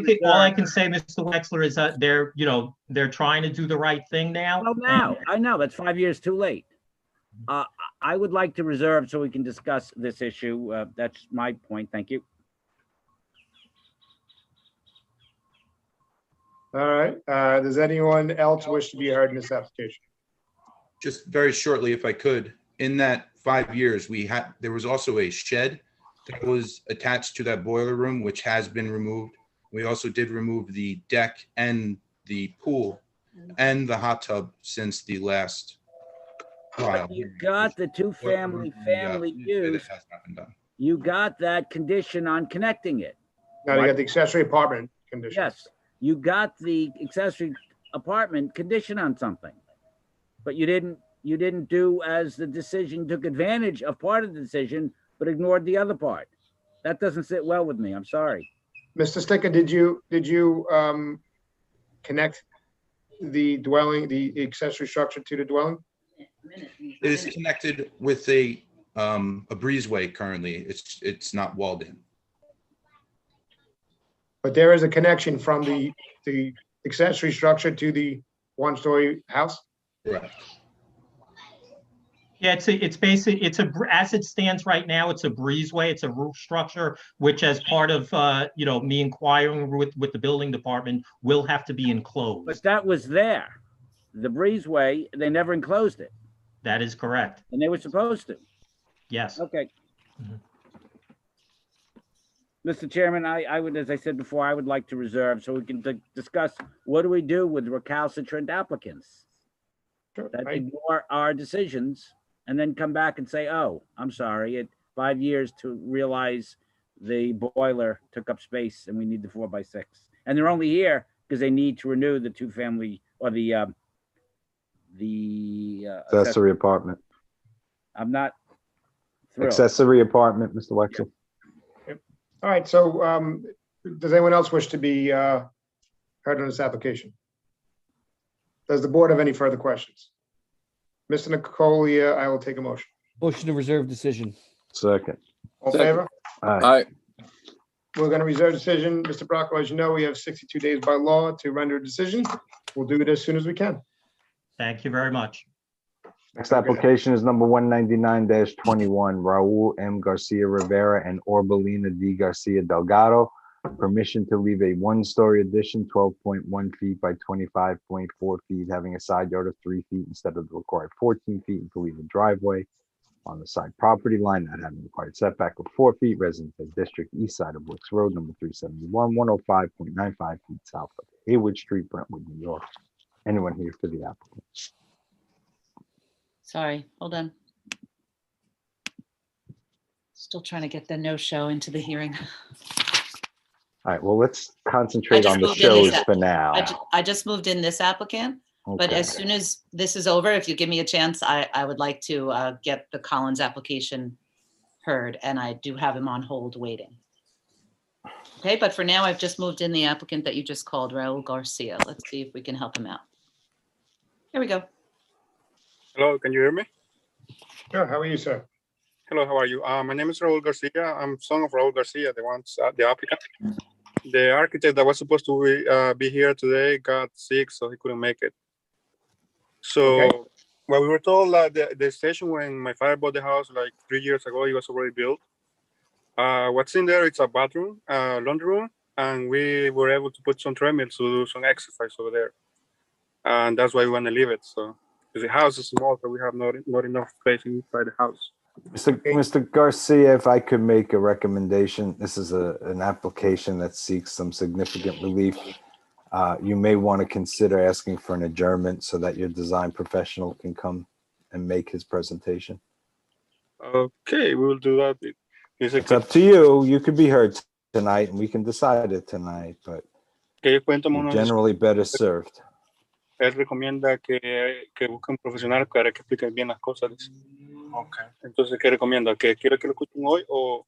can say, Mr. Wexler, is that they're trying to do the right thing now. Well, now, I know, that's 5 years too late. I would like to reserve so we can discuss this issue. That's my point. Thank you. All right. Does anyone else wish to be heard in this application? Just very shortly, if I could, in that 5 years, there was also a shed that was attached to that boiler room, which has been removed. We also did remove the deck and the pool and the hot tub since the last trial. You got the two-family use. Has not been done. You got that condition on connecting it. Now you got the accessory apartment condition. Yes, you got the accessory apartment condition on something, but you didn't do as the decision, took advantage of part of the decision, but ignored the other part. That doesn't sit well with me. I'm sorry. Mr. Sticker, did you connect the dwelling, the accessory structure to the dwelling? It is connected with a breezeway currently. It's not walled in. But there is a connection from the accessory structure to the one-story house? Correct. Yeah, it's basically, as it stands right now, it's a breezeway. It's a roof structure, which as part of, me inquiring with the building department will have to be enclosed. But that was there. The breezeway, they never enclosed it. That is correct. And they were supposed to. Yes. Okay. Mr. Chairman, I would, as I said before, I would like to reserve so we can discuss what do we do with recalcitrant applicants that ignore our decisions and then come back and say, oh, I'm sorry, it 5 years to realize the boiler took up space and we need the 4x6. And they're only here because they need to renew the two-family or the Accessory apartment. I'm not thrilled. Accessory apartment, Mr. Wexler. All right, so does anyone else wish to be heard on this application? Does the board have any further questions? Mr. Nicolia, I will take a motion. Motion to reserve decision. Second. All in favor? Aye. We're going to reserve decision. Mr. Bracco, as you know, we have 62 days by law to render a decision. We'll do it as soon as we can. Thank you very much. Next application is number 199-21, Raul M. Garcia Rivera and Orbelina D. Garcia Delgado. Permission to leave a one-story addition, 12.1 feet by 25.4 feet, having a side yard of 3 feet instead of the required 14 feet, and to leave a driveway on the side property line, not having required setback of 4 feet, residence district, east side of Wicks Road, number 371, 105.95 feet south of Haywood Street, Brentwood, New York. Anyone here for the applicant? Sorry, hold on. Still trying to get the no-show into the hearing. All right, well, let's concentrate just on the moved in this shows for now. I just moved in this applicant, but as Okay. soon as this is over, if you give me a chance, I would like to get the Collins application heard, and I do have him on hold waiting. Okay, but for now, I've just moved in the applicant that you just called, Raul Garcia. Let's see if we can help him out. Here we go. Hello, can you hear me? Sure, how are you, sir? Hello, how are you? My name is Raul Garcia. I'm son of Raul Garcia, the applicant. The architect that was supposed to be here today got sick, so he couldn't make it. So, Okay. well, we were told that the station when my father bought the house like 3 years ago, it was already built. What's in there? It's a bathroom, laundry room, and we were able to put some treadmills to do some exercise over there. And that's why we want to leave it. So, because the house is small, so we have not enough space inside the house. Mr. Garcia, if I could make a recommendation, this is an application that seeks some significant relief. You may want to consider asking for an adjournment so that your design professional can come and make his presentation. Okay, we will do that. It's up to you. You could be heard tonight and we can decide it tonight, but you're generally better served. Él recomienda que busque un profesional para que explique bien las cosas. Dice. Okay. Entonces, ¿qué recomienda? ¿Que quiere que lo escuchen hoy o...?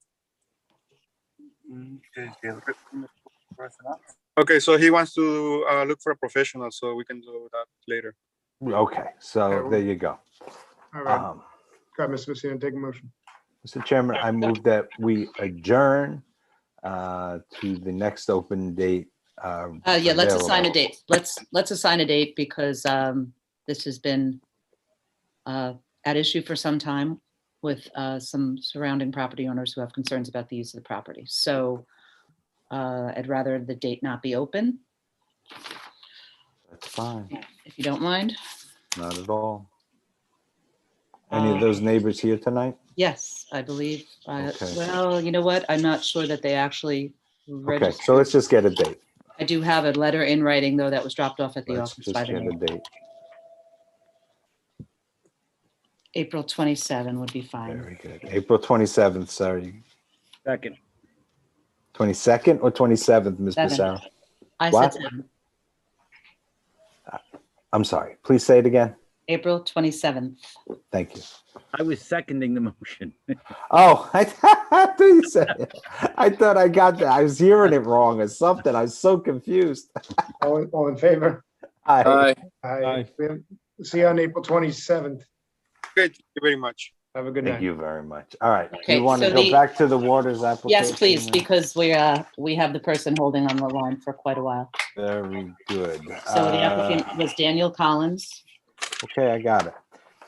Okay, so he wants to look for a professional, so we can do that later. Okay, so there you go. All right. Got Mr. Messina, take a motion. Mr. Chairman, I move that we adjourn to the next open date. Yeah, let's assign a available. date. Let's assign a date because this has been at issue for some time with some surrounding property owners who have concerns about the use of the property. So I'd rather the date not be open, That's fine. if you don't mind. Not at all. Any of those neighbors here tonight? Yes, I believe. Okay. Well, you know what? I'm not sure that they actually Okay, registered. so let's just get a date. I do have a letter in writing, though, that was dropped off at the Let's office just by the get a neighbor. date. April 27 would be fine. Very good. April 27th, sorry. Second. 22nd or 27th, Ms. Seven. Bissau? I What? said 7. I'm sorry. Please say it again. April 27th. Thank you. I was seconding the motion. Oh, I thought you said it. I thought I got that. I was hearing it wrong or something. I was so confused. All in favor? Aye. Aye. See you on April 27th. Okay, thank you very much. Have a good Thank night. you very much. All right. Okay, You want to so go the- back to the waters application? Yes, please, because we have the person holding on the line for quite a while. Very good. So the applicant was Daniel Collins. Okay, I got it.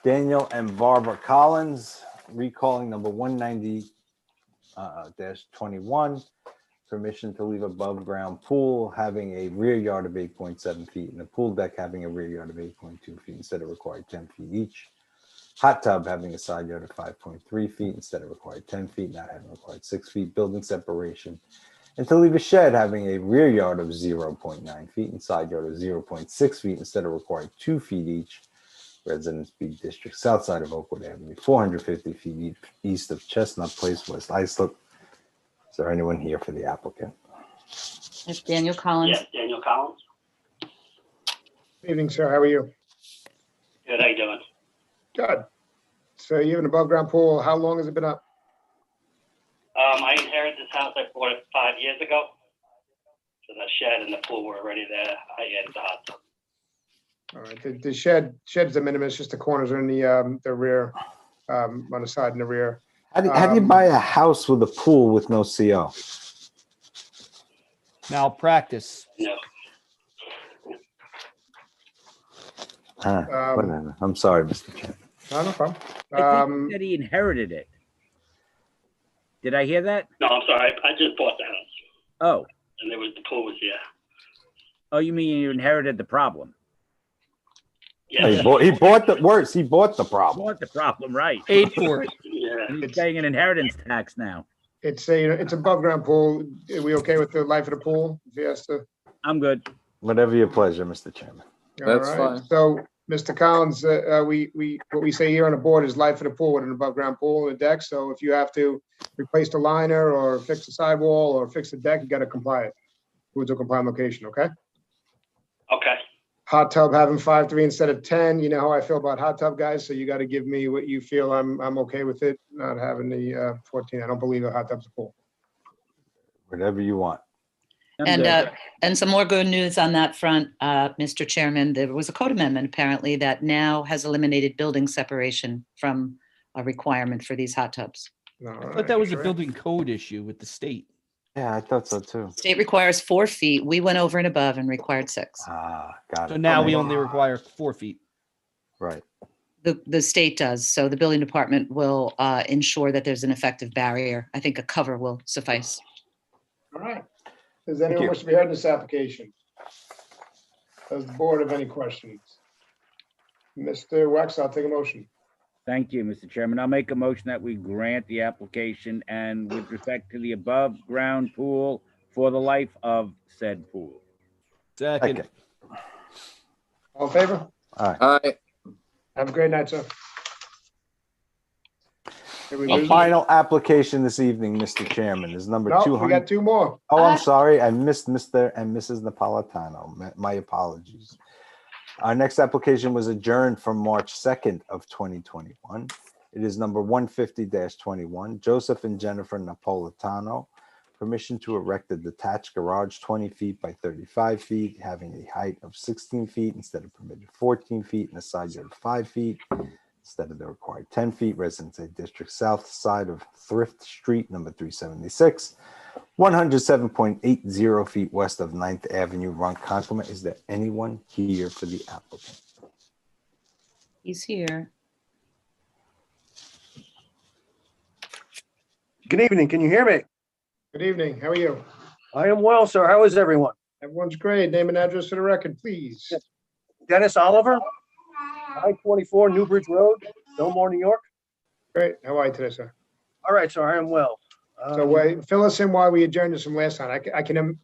Daniel and Barbara Collins, recalling number 190-21, permission to leave above ground pool having a rear yard of 8.7 feet and a pool deck having a rear yard of 8.2 feet instead of required 10 feet each. Hot tub having a side yard of 5.3 feet instead of required 10 feet, not having required 6 feet, building separation. And to leave a shed having a rear yard of 0.9 feet and side yard of 0.6 feet instead of required 2 feet each. Residence B District, south side of Oakwood Avenue, 450 feet east of Chestnut Place, West Islip. Is there anyone here for the applicant? It's Daniel Collins. Yes, Daniel Collins. Evening, sir. How are you? Good, how you doing? Good. So you have an above ground pool. How long has it been up? I inherited this house. I bought it 5 years ago. So the shed and the pool were already there. I added the hot tub. All right. The shed's de minimis, just the corners are in the rear, on the side and the rear. How do you buy a house with a pool with no CO? Malpractice. No. Whatever. I'm sorry, Mr. Chairman. No problem. I think he said he inherited it. Did I hear that? No, I'm sorry. I just bought the house. Oh. And there was the pool was there. Oh, you mean you inherited the problem? Yeah. He bought the worse. He bought the problem. Bought the problem, right? Paid for it. Yeah. And he's paying an inheritance tax now. It's above ground pool. Are we okay with the life of the pool? If he has to. I'm good. Whatever your pleasure, Mr. Chairman. All That's right. fine. So Mr. Collins, what we say here on the board is life of the pool with an above-ground pool and a deck. So if you have to replace the liner or fix the sidewall or fix the deck, you got to comply it. Woods will comply location, okay? Okay. Hot tub having 5.3 instead of 10. You know how I feel about hot tub guys, so you got to give me what you feel. I'm okay with it, not having the 14. I don't believe a hot tub's a pool. Whatever you want. And some more good news on that front, Mr. Chairman. There was a code amendment apparently that now has eliminated building separation from a requirement for these hot tubs. I thought that was a building code issue with the state. Yeah, I thought so too. State requires 4 feet. We went over and above and required 6. Ah, got it. So now we only require 4 feet. Right. The state does. So the building department will ensure that there's an effective barrier. I think a cover will suffice. All right. Does anyone wish to be heard in this application? Does the board have any questions? Mr. Wex, I'll take a motion. Thank you, Mr. Chairman. I'll make a motion that we grant the application and with respect to the above ground pool for the life of said pool. Second. All in favor? Aye. Have a great night, sir. Did we A lose final application this evening, Mr. Chairman, is number No, 200. we got 2 more. Oh, I'm sorry. I missed Mr. and Mrs. Napolitano. My apologies. Our next application was adjourned from March 2nd of 2021. It is number 150-21, Joseph and Jennifer Napolitano. Permission to erect a detached garage 20 feet by 35 feet, having a height of 16 feet instead of permitted 14 feet and a side yard of 5 feet. Instead of the required 10 feet, Residence District South side of Thrift Street, number 376, 107.80 feet west of 9th Avenue, Ronkonkoma. Is there anyone here for the applicant? He's here. Good evening. Can you hear me? Good evening. How are you? I am well, sir. How is everyone? Everyone's great. Name and address for the record, please. Dennis Oliver, I-24 Newbridge Road, Fillmore, New York. Great. How are you today, sir? All right, sir. I am well. So fill us in why we adjourned this from last time. I can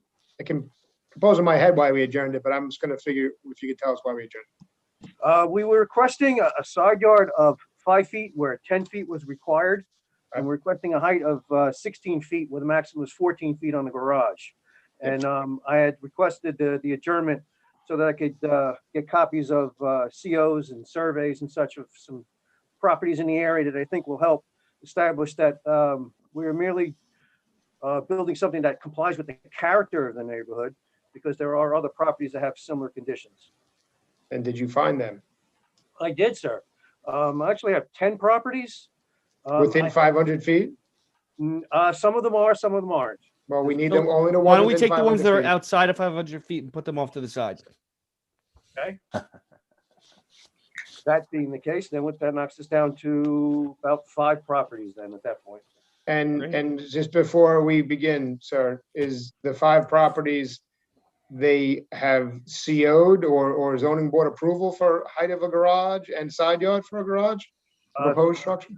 propose in my head why we adjourned it, but I'm just going to figure if you could tell us why we adjourned. We were requesting a side yard of 5 feet where 10 feet was required. And we're requesting a height of 16 feet with a maximum of 14 feet on the garage. And I had requested the adjournment so that I could get copies of COs and surveys and such of some properties in the area that I think will help establish that we're merely building something that complies with the character of the neighborhood, because there are other properties that have similar conditions. And did you find them? I did, sir. I actually have 10 properties. Within 500 feet? Some of them are, some of them aren't. Well, we need them only the Why ones. don't we within take the ones that 500 are feet. outside of 500 feet and put them off to the side? Okay. That being the case, then that knocks us down to about 5 properties then at that point. And just before we begin, sir, is the 5 properties, they have CO'd or zoning board approval for height of a garage and side yard for a garage? Proposed structure?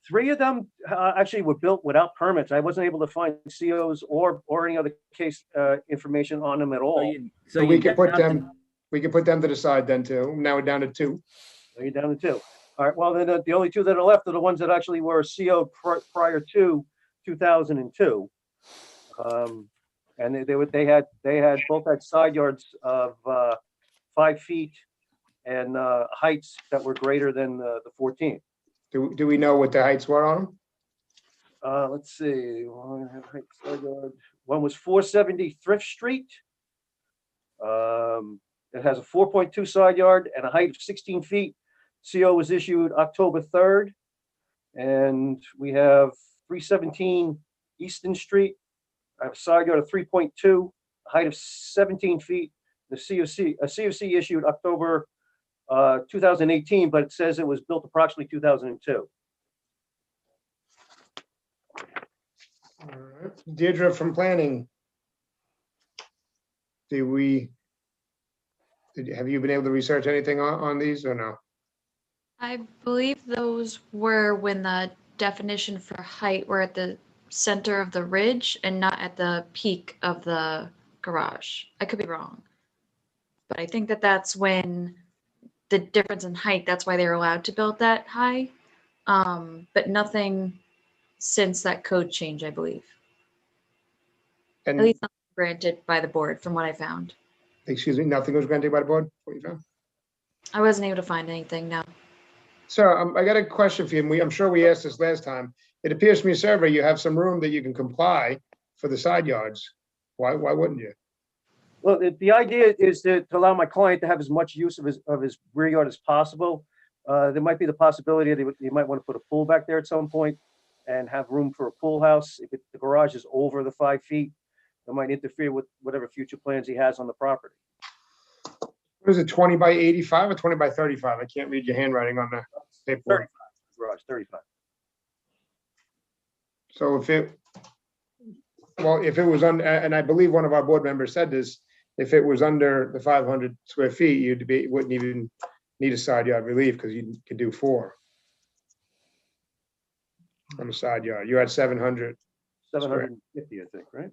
3 of them actually were built without permits. I wasn't able to find COs or any other case information on them at all. So we could put them, to the side then too. Now we're down to 2. So you're down to 2. All right, well, then the only 2 that are left are the ones that actually were CO'd prior to 2002. And they had both had side yards of 5 feet and heights that were greater than the 14. Do we know what the heights were on them? Let's see. One was 470 Thrift Street. It has a 4.2 side yard and a height of 16 feet. CO was issued October 3rd. And we have 317 Easton Street. I have a side yard of 3.2, a height of 17 feet. The COC issued October 2018, but it says it was built approximately 2002. All right. Deirdre from planning. Have you been able to research anything on these or no? I believe those were when the definition for height were at the center of the ridge and not at the peak of the garage. I could be wrong. But I think that that's when the difference in height, that's why they're allowed to build that high. But nothing since that code change, I believe. At And, least not granted by the board, from what I found. excuse me, nothing was granted by the board? What you found? I wasn't able to find anything, no. Sir, I got a question for you. I'm sure we asked this last time. It appears from your survey, you have some room that you can comply for the side yards. Why wouldn't you? Well, the idea is to allow my client to have as much use of his rear yard as possible. There might be the possibility that you might want to put a pool back there at some point and have room for a pool house. If the garage is over the 5 feet, that might interfere with whatever future plans he has on the property. What is it, 20 by 85 or 20 by 35? I can't read your handwriting on the paperwork. 35, garage, 35. So if it was on, and I believe one of our board members said this, if it was under the 500 square feet, wouldn't even need a side yard relief because you could do 4 on the side yard. You're at 700. 750, I think, right?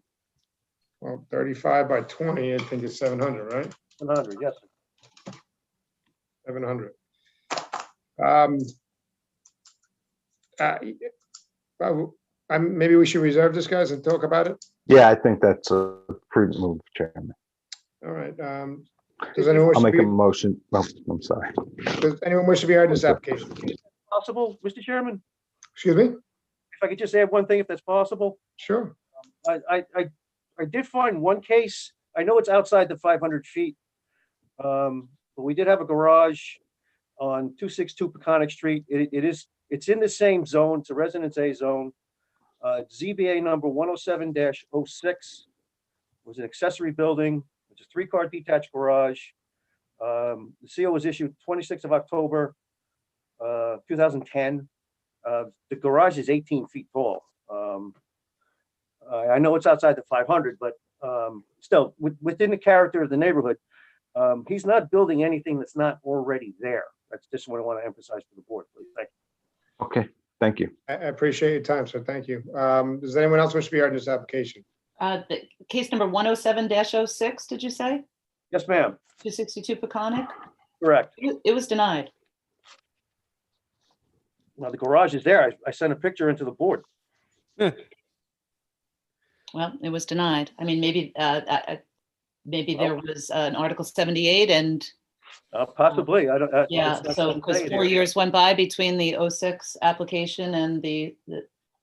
Well, 35 by 20, I think it's 700, right? 700, yes. 700. Maybe we should reserve this, guys, and talk about it. Yeah, I think that's a prudent move, Chairman. All right. Does anyone wish I'll to make be, a motion. Oh, I'm sorry. does anyone wish to be heard in this application? Possible, Mr. Chairman? Excuse me? If I could just add one thing, if that's possible. Sure. I did find one case. I know it's outside the 500 feet. But we did have a garage on 262 Peconic Street. It's in the same zone. It's a Residence A zone. ZBA number 107-06 was an accessory building. It's a 3-car detached garage. The CO was issued 26th of October, 2010. The garage is 18 feet tall. I know it's outside the 500, but still within the character of the neighborhood, he's not building anything that's not already there. That's just what I want to emphasize to the board, please. Thank you. Okay, thank you. I appreciate your time, sir. Thank you. Does anyone else wish to be heard in this application? The case number 107-06, did you say? Yes, ma'am. 262 Peconic? Correct. It was denied. Now the garage is there. I sent a picture into the board. Well, it was denied. I mean, maybe there was an Article 78 and possibly. I don't. yeah, so because 4 years went by between the 06 application and the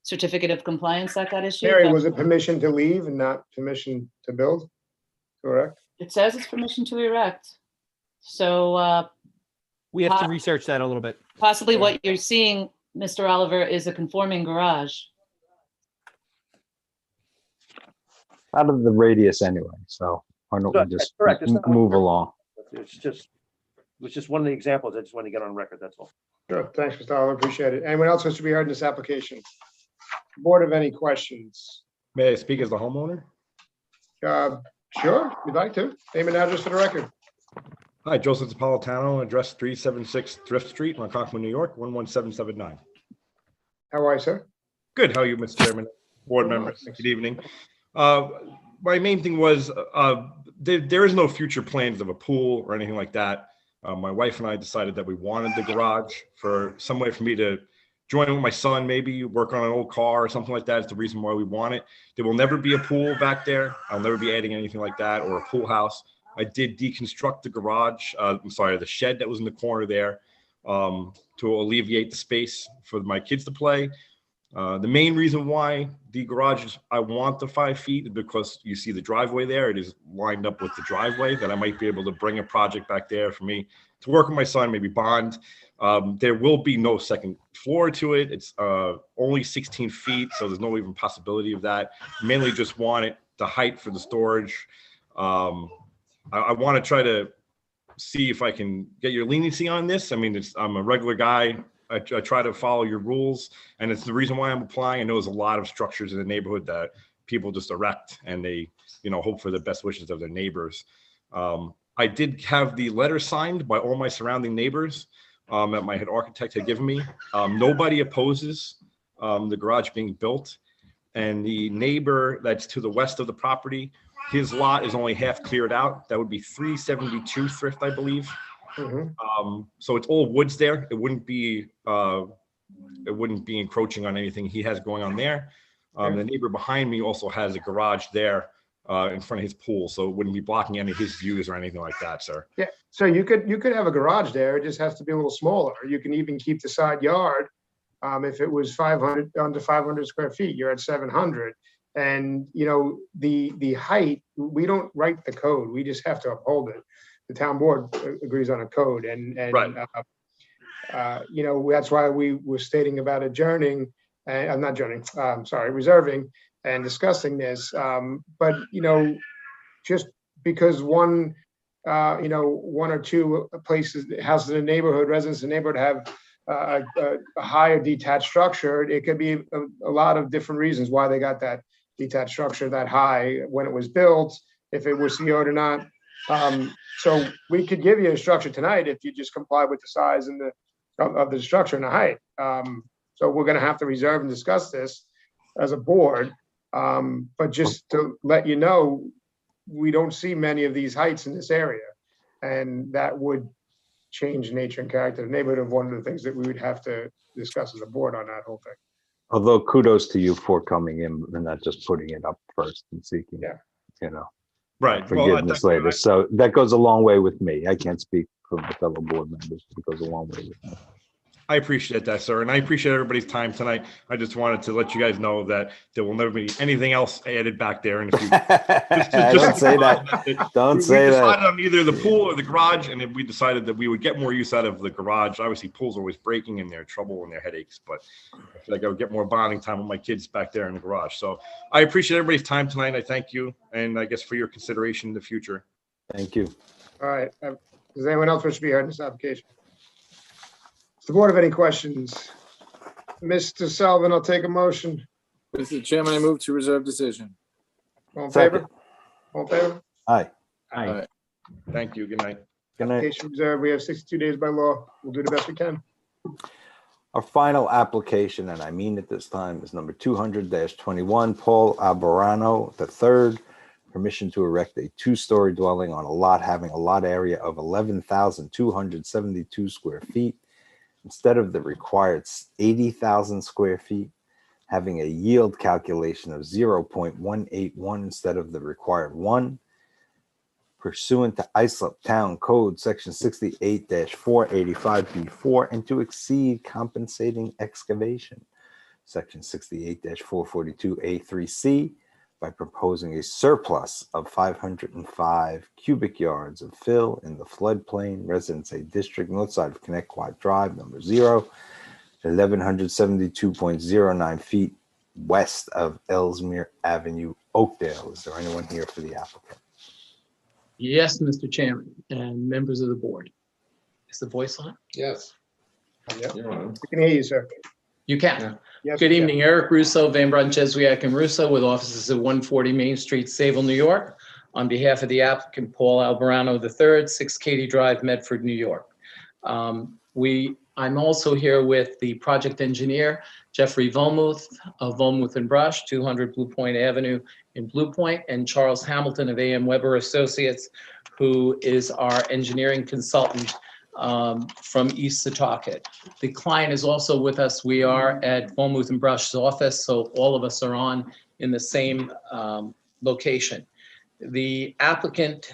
certificate of compliance that got issued. Mary, but was it permission to leave and not permission to build? Correct? It says it's permission to erect. So We have to research that a little bit. possibly what you're seeing, Mr. Oliver, is a conforming garage. Out of the radius anyway, so why don't we That's just correct. It's not- move along? It was just one of the examples. I just want to get on record. That's all. Sure. Thanks, Mr. Oliver. Appreciate it. Anyone else wish to be heard in this application? Board have any questions? May I speak as the homeowner? Sure, if you'd like to. Name and address for the record. Hi, Joseph Napolitano, address 376 Thrift Street, Ronkonkoma, New York, 11779. How are you, sir? Good. How are you, Mr. Chairman? Board members, good evening. My main thing was there is no future plans of a pool or anything like that. My wife and I decided that we wanted the garage for some way for me to join with my son, maybe work on an old car or something like that. Is the reason why we want it. There will never be a pool back there. I'll never be adding anything like that or a pool house. I did deconstruct the garage. The shed that was in the corner there to alleviate the space for my kids to play. The main reason why the garage is, I want the 5 feet is because you see the driveway there. It is lined up with the driveway that I might be able to bring a project back there for me to work with my son, maybe bond. There will be no second floor to it. It's only 16 feet, so there's no even possibility of that. Mainly just want it, the height for the storage. I want to try to see if I can get your leniency on this. I mean, I'm a regular guy. I try to follow your rules, and it's the reason why I'm applying. I know there's a lot of structures in the neighborhood that people just erect and they, hope for the best wishes of their neighbors. I did have the letter signed by all my surrounding neighbors that my head architect had given me. Nobody opposes the garage being built, and the neighbor that's to the west of the property, his lot is only half cleared out. That would be 372 Thrift, I believe. So it's all woods there. It wouldn't be encroaching on anything he has going on there. The neighbor behind me also has a garage there in front of his pool, so it wouldn't be blocking any of his views or anything like that, sir. Yeah, so you could have a garage there. It just has to be a little smaller. You can even keep the side yard. If it was 500, under 500 square feet, you're at 700. And, you know, the height, we don't write the code. We just have to uphold it. The town board agrees on a code, and Right. you know, that's why we were stating about adjourning, I'm not adjourning, sorry, reserving and discussing this. But, you know, just because one, you know, one or two places, houses in the neighborhood, residents in the neighborhood have a higher detached structure, it could be a lot of different reasons why they got that detached structure that high when it was built, if it was CO'd or not. So we could give you a structure tonight if you just comply with the size and of the structure and the height. So we're gonna have to reserve and discuss this as a board. But just to let you know, we don't see many of these heights in this area. And that would change nature and character of the neighborhood, of one of the things that we would have to discuss as a board on that whole thing. Although kudos to you for coming in and not just putting it up first and seeking, you know, right, forgiveness later. So that goes a long way with me. I can't speak for my fellow board members. It goes a long way with me. I appreciate that, sir, and I appreciate everybody's time tonight. I just wanted to let you guys know that there will never be anything else added back there in the future. Don't say that. Don't say we that. decided on either the pool or the garage, and we decided that we would get more use out of the garage. Obviously, pools are always breaking and they're trouble and they're headaches, but I feel like I would get more bonding time with my kids back there in the garage. So I appreciate everybody's time tonight. I thank you, and I guess for your consideration in the future. Thank you. All right, does anyone else wish to be heard in this application? Does the board have any questions? Mr. Sullivan, I'll take a motion. Mr. Chairman, I move to reserve decision. All in Second. favor? All in favor? Aye. Aye. Thank you. Good night. Good night. Application reserved. We have 62 days by law. We'll do the best we can. Our final application, and I mean it this time, is number 200-21, Paul Albarano III. Permission to erect a two-story dwelling on a lot having a lot area of 11,272 square feet instead of the required 80,000 square feet, having a yield calculation of 0.181 instead of the required 1, pursuant to Islip Town Code Section 68-485B4, and to exceed compensating excavation, Section 68-442A3C, by proposing a surplus of 505 cubic yards of fill in the floodplain Residence A District, north side of Connecticut Drive, number 0, 1172.09 feet west of Ellesmere Avenue, Oakdale. Is there anyone here for the applicant? Yes, Mr. Chairman and members of the board. Is the voice on? Yes. Yep. We can hear you, sir. You can. Yes, Good we can. evening, Eric Russo, Van Brunt, Jesuit, and Russo, with offices at 140 Main Street, Sayville, New York. On behalf of the applicant, Paul Albarano III, 6 Katy Drive, Medford, New York. I'm also here with the project engineer, Jeffrey Volmuth of Volmuth and Brush, 200 Blue Point Avenue in Blue Point, and Charles Hamilton of AM Weber Associates, who is our engineering consultant from East Setauket. The client is also with us. We are at Volmuth and Brush's office, so all of us are on in the same location. The applicant,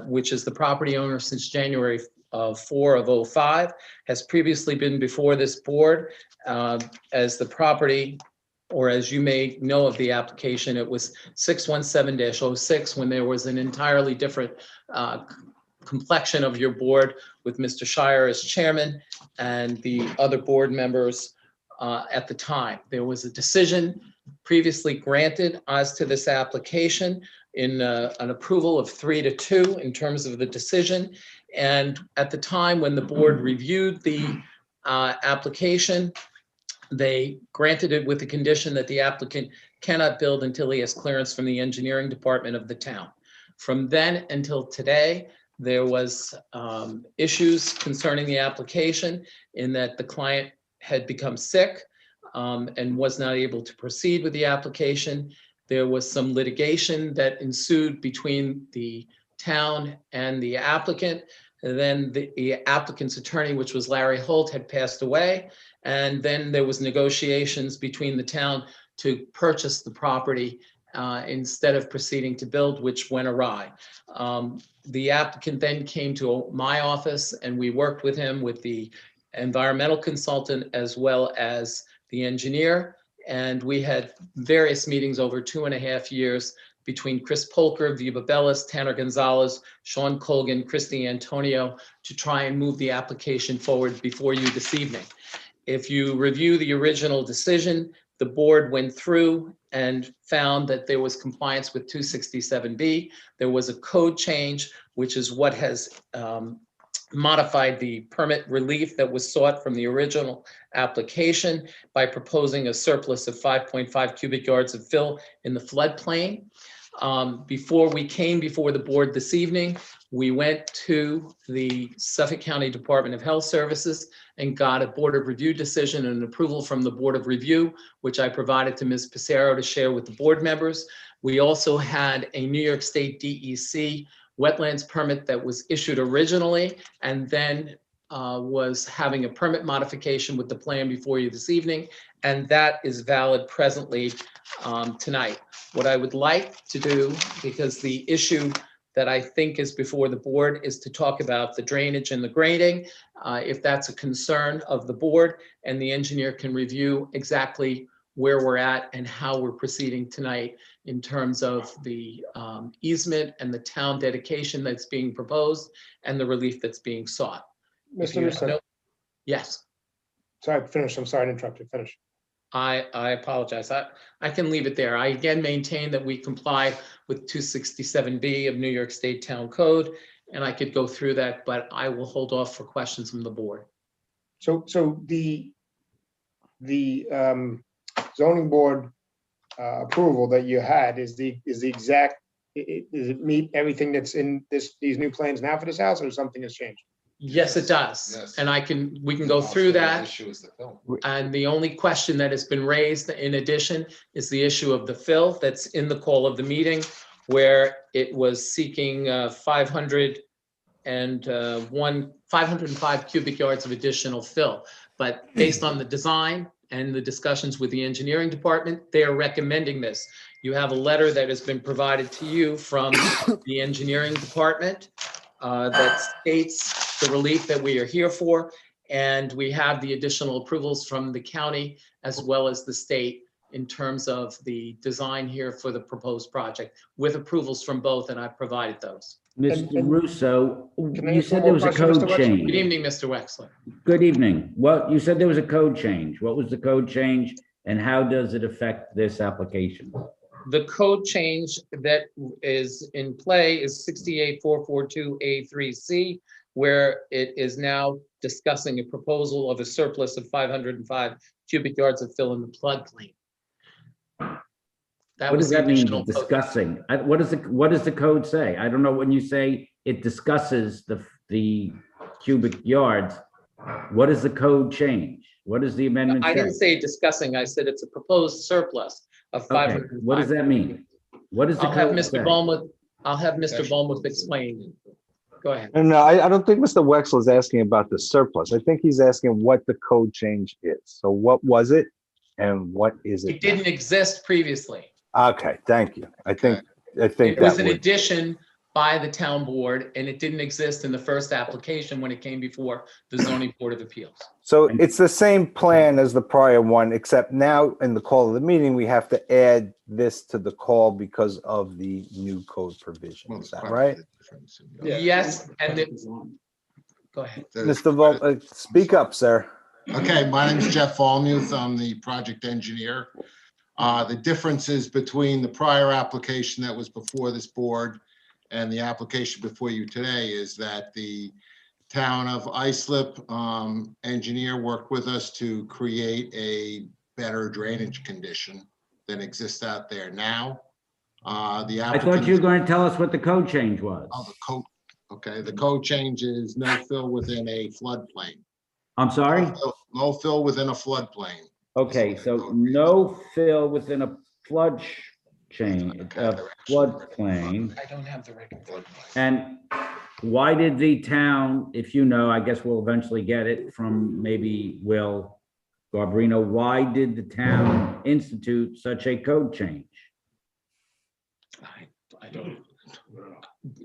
which is the property owner since January 4 of 05, has previously been before this board as the property, or as you may know of the application, it was 617-06 when there was an entirely different complexion of your board with Mr. Shire as chairman and the other board members at the time. There was a decision previously granted as to this application in an approval of 3-2 in terms of the decision. And at the time when the board reviewed the application, they granted it with the condition that the applicant cannot build until he has clearance from the engineering department of the town. From then until today, there was issues concerning the application in that the client had become sick and was not able to proceed with the application. There was some litigation that ensued between the town and the applicant Then the applicant's attorney, which was Larry Holt, had passed away. And then there was negotiations between the town to purchase the property instead of proceeding to build, which went awry. The applicant then came to my office and we worked with him, with the environmental consultant as well as the engineer. And we had various meetings over 2.5 years between Chris Polker, Viva Bellis, Tanner Gonzalez, Sean Colgan, Christy Antonio, to try and move the application forward before you this evening. If you review the original decision, the board went through and found that there was compliance with 267B. There was a code change, which is what has modified the permit relief that was sought from the original application by proposing a surplus of 5.5 cubic yards of fill in the floodplain. Before we came before the board this evening, we went to the Suffolk County Department of Health Services and got a Board of Review decision and approval from the Board of Review, which I provided to Ms. Pissarro to share with the board members. We also had a New York State DEC wetlands permit that was issued originally and then was having a permit modification with the plan before you this evening, and that is valid presently tonight. What I would like to do, because the issue that I think is before the board, is to talk about the drainage and the grading, if that's a concern of the board, and the engineer can review exactly where we're at and how we're proceeding tonight in terms of the easement and the town dedication that's being proposed and the relief that's being sought. If Mr. you Russo. know- Yes, Sorry, finish. I'm sorry to interrupt you. Finish. I apologize. I can leave it there. I again maintain that we comply with 267B of New York State Town Code, and I could go through that, but I will hold off for questions from the board. So the zoning board approval that you had is the exact, does it meet everything that's in these new plans now for this house, or something has changed? Yes, it does. And we can go through that. And the only question that has been raised in addition is the issue of the fill that's in the call of the meeting, where it was seeking 505 cubic yards of additional fill. But based on the design and the discussions with the engineering department, they are recommending this. You have a letter that has been provided to you from the engineering department that states the relief that we are here for. And we have the additional approvals from the county as well as the state in terms of the design here for the proposed project, with approvals from both, and I've provided those. Mr. Russo, Can I you ask said one there more was a question, code Mr. Wexler? change. Good evening, Mr. Wexler. Good evening. Well, you said there was a code change. What was the code change and how does it affect this application? The code change that is in play is 68442A3C, where it is now discussing a proposal of a surplus of 505 cubic yards of fill in the floodplain. That What was does the that mean, additional code. discussing? What does the code say? I don't know, when you say it discusses the cubic yards, what does the code change? What does the amendment I say? didn't say discussing, I said it's a proposed surplus of Okay, 505. what does that mean? What does the I'll have code say? Mr. Bowmuth, I'll have Mr. Bowmuth explain. Go ahead. No, I don't think Mr. Wexler is asking about the surplus. I think he's asking what the code change is. So what was it and what is It it? didn't exist previously. Okay, thank you. I think It was that an would, addition by the town board, and it didn't exist in the first application when it came before the zoning board of appeals. so it's the same plan as the prior one, except now in the call of the meeting, we have to add this to the call because of the new code provision. Is that right? Yes, and it, go ahead. Mr. Vol, speak up, sir. Okay, my name is Jeff Volmuth. I'm the project engineer. The differences between the prior application that was before this board and the application before you today is that the town of Islip engineer worked with us to create a better drainage condition than exists out there now. The I thought you were applicant, going to tell us what the code change was. the code, okay, the code change is no fill within a floodplain. I'm sorry? No fill within a floodplain. Okay, so no fill within a change, floodplain. I don't have the record. And why did the town, if you know, I guess we'll eventually get it from maybe Will Garbarino, why did the town institute such a code change? I don't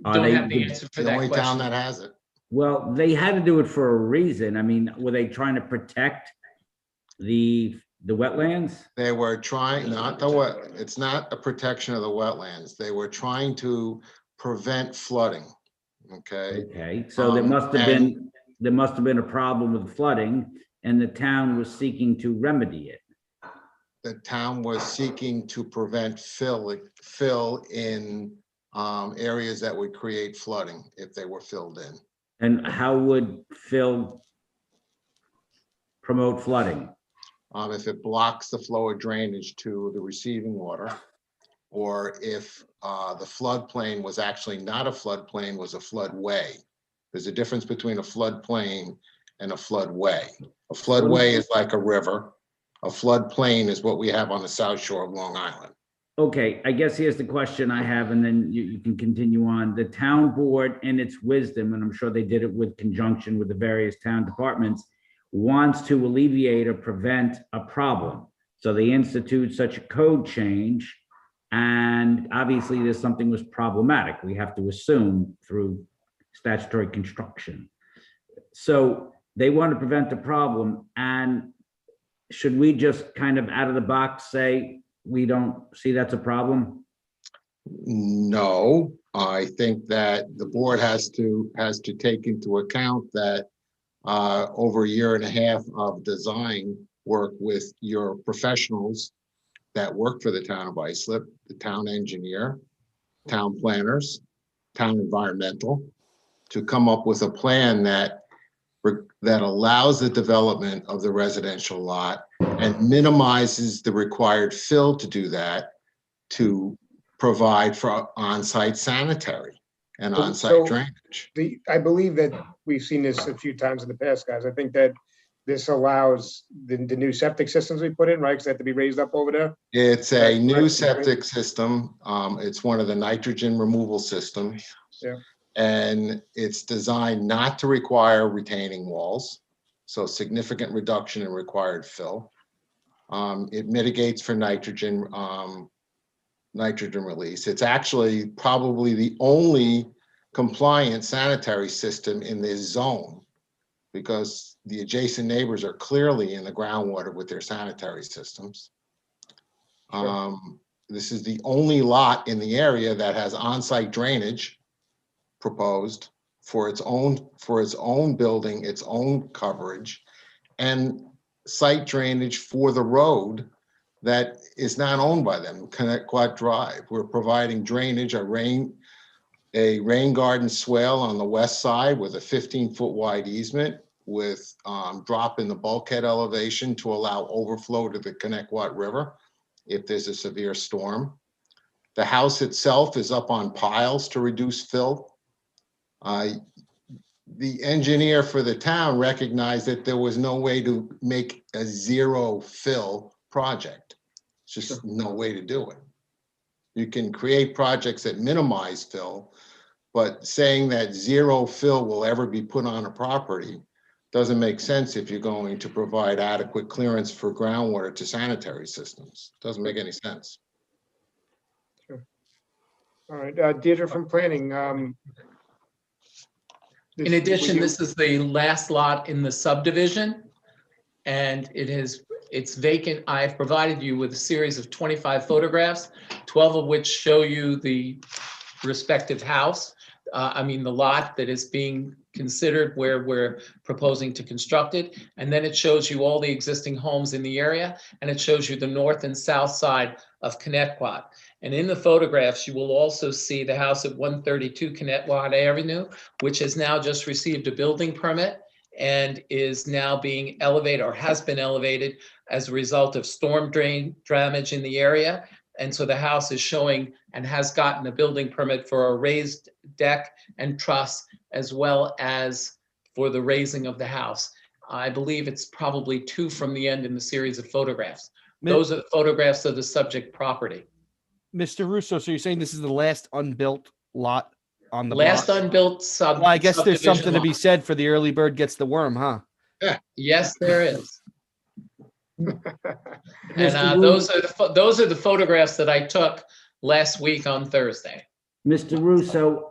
Are they- have the answer for The that only town question. that has it. Well, they had to do it for a reason. I mean, were they trying to protect the wetlands? They were trying, not the wet, it's not a protection of the wetlands. They were trying to prevent flooding. Okay. Okay, so there must have been a problem with flooding and the town was seeking to remedy it. The town was seeking to prevent fill in areas that would create flooding if they were filled in. And how would fill promote flooding? If it blocks the flow of drainage to the receiving water, or if the floodplain was actually not a floodplain, was a floodway. There's a difference between a floodplain and a floodway. A floodway is like a river. A floodplain is what we have on the south shore of Long Island. Okay, I guess here's the question I have, and then you can continue on. The town board, in its wisdom, and I'm sure they did it with conjunction with the various town departments, wants to alleviate or prevent a problem. So they institute such a code change, and obviously there's something was problematic. We have to assume through statutory construction. So they want to prevent the problem, and should we just kind of out of the box say, we don't see that's a problem? No, I think that the board has to take into account that over a year and a half of design work with your professionals that work for the town of Islip, the town engineer, town planners, town environmental, to come up with a plan that allows the development of the residential lot and minimizes the required fill to do that, to provide for on-site sanitary and on-site drainage. I believe that we've seen this a few times in the past, guys. I think that this allows the new septic systems we put in, right? Because they have to be raised up over there. It's a new septic system. It's one of the nitrogen removal systems. Yeah. And it's designed not to require retaining walls. So significant reduction in required fill. It mitigates for nitrogen release. It's actually probably the only compliant sanitary system in this zone, because the adjacent neighbors are clearly in the groundwater with their sanitary systems. This is the only lot in the area that has on-site drainage proposed for its own building, its own coverage, and site drainage for the road that is not owned by them, Connecticut Drive. We're providing drainage, a rain garden swale on the west side with a 15-foot wide easement with drop in the bulkhead elevation to allow overflow to the Connecticut River if there's a severe storm. The house itself is up on piles to reduce fill. The engineer for the town recognized that there was no way to make a zero fill project. It's just no way to do it. You can create projects that minimize fill, but saying that zero fill will ever be put on a property doesn't make sense if you're going to provide adequate clearance for groundwater to sanitary systems. Doesn't make any sense. Sure. All right, Deirdre from planning. In addition, this is the last lot in the subdivision, and it's vacant. I've provided you with a series of 25 photographs, 12 of which show you the respective house. The lot that is being considered where we're proposing to construct it. And then it shows you all the existing homes in the area, and it shows you the north and south side of Connecticut. And in the photographs, you will also see the house at 132 Connecticut Avenue, which has now just received a building permit and is now being elevated, or has been elevated, as a result of storm drain damage in the area. And so the house is showing and has gotten a building permit for a raised deck and truss, as well as for the raising of the house. I believe it's probably 2 from the end in the series of photographs. Those are the photographs of the subject property. Mr. Russo, so you're saying this is the last unbuilt lot on the Last block? unbuilt sub. Well, I guess there's subdivision something to be lot. said for the early bird gets the worm, huh? Yes, there is. And Mr. those are the photographs that I took last week on Thursday. Mr. Russo,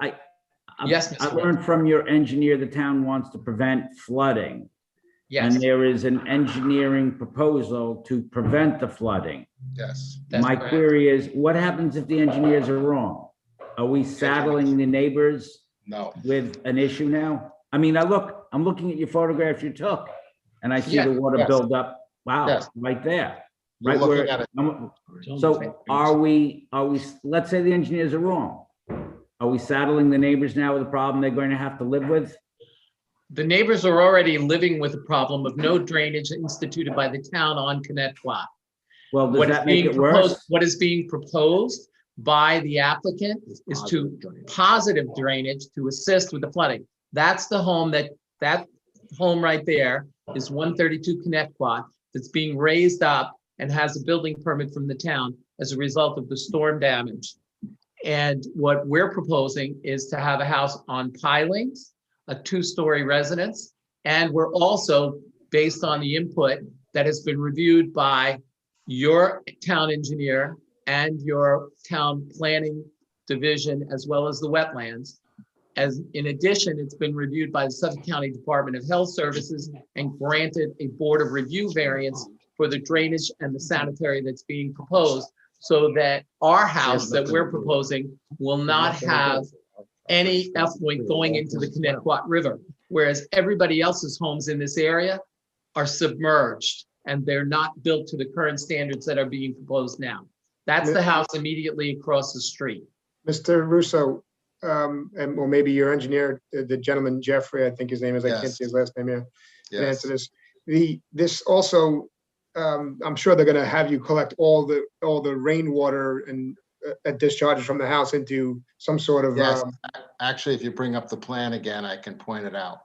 Yes, I Mr. learned from your engineer, the town wants to prevent flooding. Yes. And there is an engineering proposal to prevent the flooding. Yes. My query is, what happens if the engineers are wrong? Are we saddling the neighbors No. with an issue now? I mean, I'm looking at your photographs you took, and I see Yeah. the water Yes. build up. Wow, Yes. right there. You're Right looking where, at it. so are we, let's say the engineers are wrong. Are we saddling the neighbors now with a problem they're going to have to live with? The neighbors are already living with the problem of no drainage instituted by the town on Connecticut. Well, does What is that make being it proposed, worse? what is being proposed by the applicant is to positive drainage to assist with the flooding. That's the home that home right there is 132 Connecticut that's being raised up and has a building permit from the town as a result of the storm damage. And what we're proposing is to have a house on pilings, a 2-story residence. And we're also, based on the input that has been reviewed by your town engineer and your town planning division, as well as the wetlands. As in addition, it's been reviewed by the Suffolk County Department of Health Services and granted a Board of Review variance for the drainage and the sanitary that's being proposed, so that our house that we're proposing will not have any effluent going into the Connecticut River, whereas everybody else's homes in this area are submerged and they're not built to the current standards that are being proposed now. That's the house immediately across the street. Mr. Russo, and well, maybe your engineer, the gentleman Jeffrey, I think his name is, I can't Yes. see his last name here, can Yes. answer this. This also, I'm sure they're gonna have you collect all the rainwater and discharges from the house into some sort of, Yes. Actually, if you bring up the plan again, I can point it out.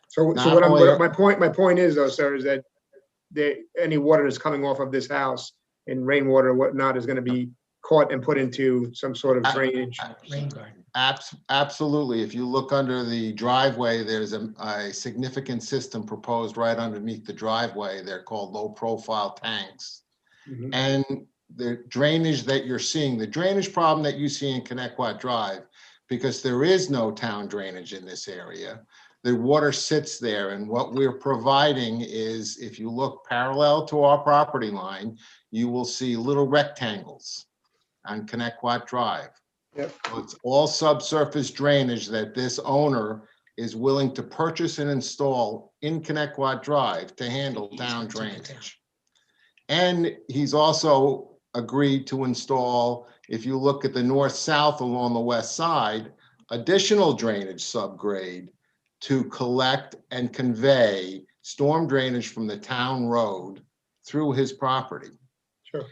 so Not what only- my point is though, sir, is that any water that's coming off of this house and rainwater and whatnot is gonna be caught and put into some sort of drainage. Rain garden. Absolutely. If you look under the driveway, there's a significant system proposed right underneath the driveway. They're called low-profile tanks. Mhm. And the drainage that you're seeing, the drainage problem that you see in Connecticut Drive, because there is no town drainage in this area, the water sits there, and what we're providing is, if you look parallel to our property line, you will see little rectangles on Connecticut Drive. Yep. So it's all subsurface drainage that this owner is willing to purchase and install in Connecticut Drive to handle town drainage. And he's also agreed to install, if you look at the north-south along the west side, additional drainage subgrade to collect and convey storm drainage from the town road through his property. Sure.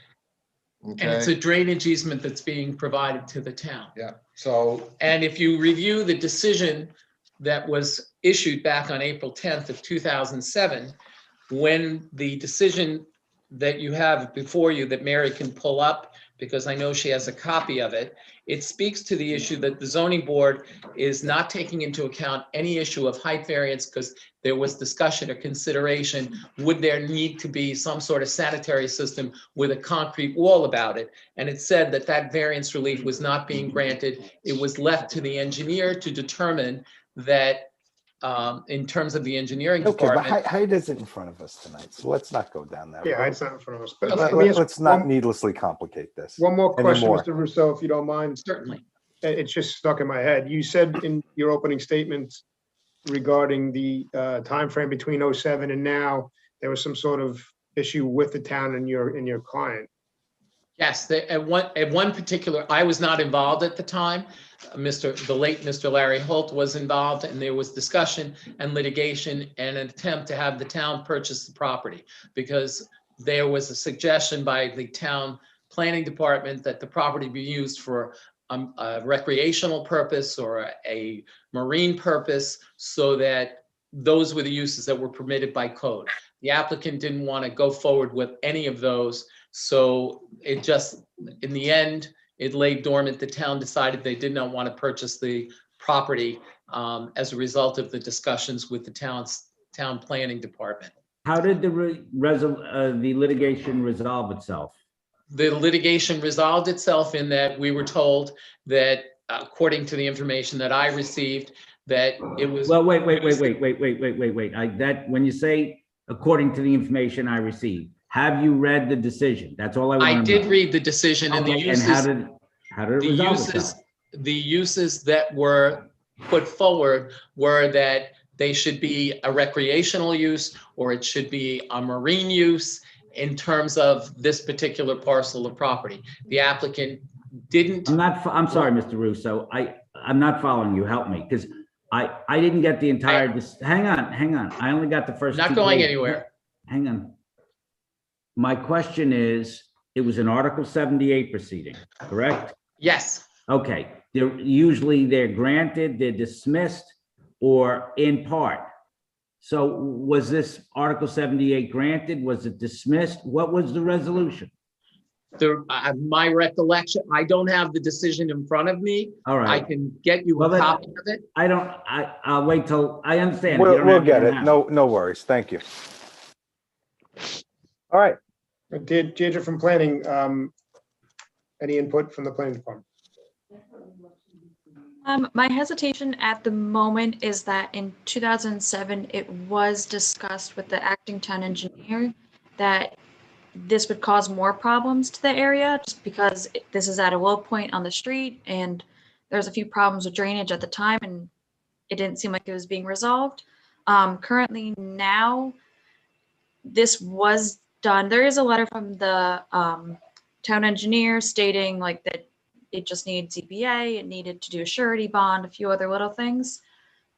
And it's Okay, a drainage easement that's being provided to the town. yeah, so, And if you review the decision that was issued back on April 10th of 2007, when the decision that you have before you that Mary can pull up, because I know she has a copy of it, it speaks to the issue that the zoning board is not taking into account any issue of height variance, because there was discussion or consideration, would there need to be some sort of sanitary system with a concrete wall about it? And it said that that variance relief was not being granted. It was left to the engineer to determine that, in terms of the engineering Okay, but department. height isn't in front of us tonight, so let's not go down that Yeah, road. it's not in front of us. But Let- let me ask Let's not one- needlessly complicate this. One more question, anymore. Mr. Russo, if you don't mind. Certainly. It's just stuck in my head. You said in your opening statements regarding the timeframe between '07 and now, there was some sort of issue with the town and your client. Yes, at one particular, I was not involved at the time. The late Mr. Larry Holt was involved, and there was discussion and litigation and an attempt to have the town purchase the property, because there was a suggestion by the town planning department that the property be used for a recreational purpose or a marine purpose, so that those were the uses that were permitted by code. The applicant didn't want to go forward with any of those, So it just, in the end, it lay dormant. The town decided they did not want to purchase the property as a result of the discussions with the town planning department. How did the litigation resolve itself? The litigation resolved itself in that we were told that, according to the information that I received, that it was. Well, wait. When you say, according to the information I received, have you read the decision? That's all I want to know. I did read the decision and the Okay, uses. and how did it resolve itself? The uses that were put forward were that they should be a recreational use or it should be a marine use in terms of this particular parcel of property. The applicant didn't. I'm sorry, Mr. Russo. I'm not following you. Help me, because I didn't get the entire, hang on. I only got the first. Not two going pages. anywhere. Hang on. My question is, it was an Article 78 proceeding, correct? Yes. Okay, usually they're granted, they're dismissed, or in part. So was this Article 78 granted? Was it dismissed? What was the resolution? My recollection, I don't have the decision in front of me. All right. I can get you a copy of it. I'll wait till, I understand. If you don't We'll have get it. now. No worries. Thank you. All right. Deirdre from planning, any input from the planning department? My hesitation at the moment is that in 2007, it was discussed with the acting town engineer that this would cause more problems to the area just because this is at a low point on the street and there's a few problems with drainage at the time and it didn't seem like it was being resolved. Currently now, this was done. There is a letter from the town engineer stating like that it just needed ZBA, it needed to do a surety bond, a few other little things.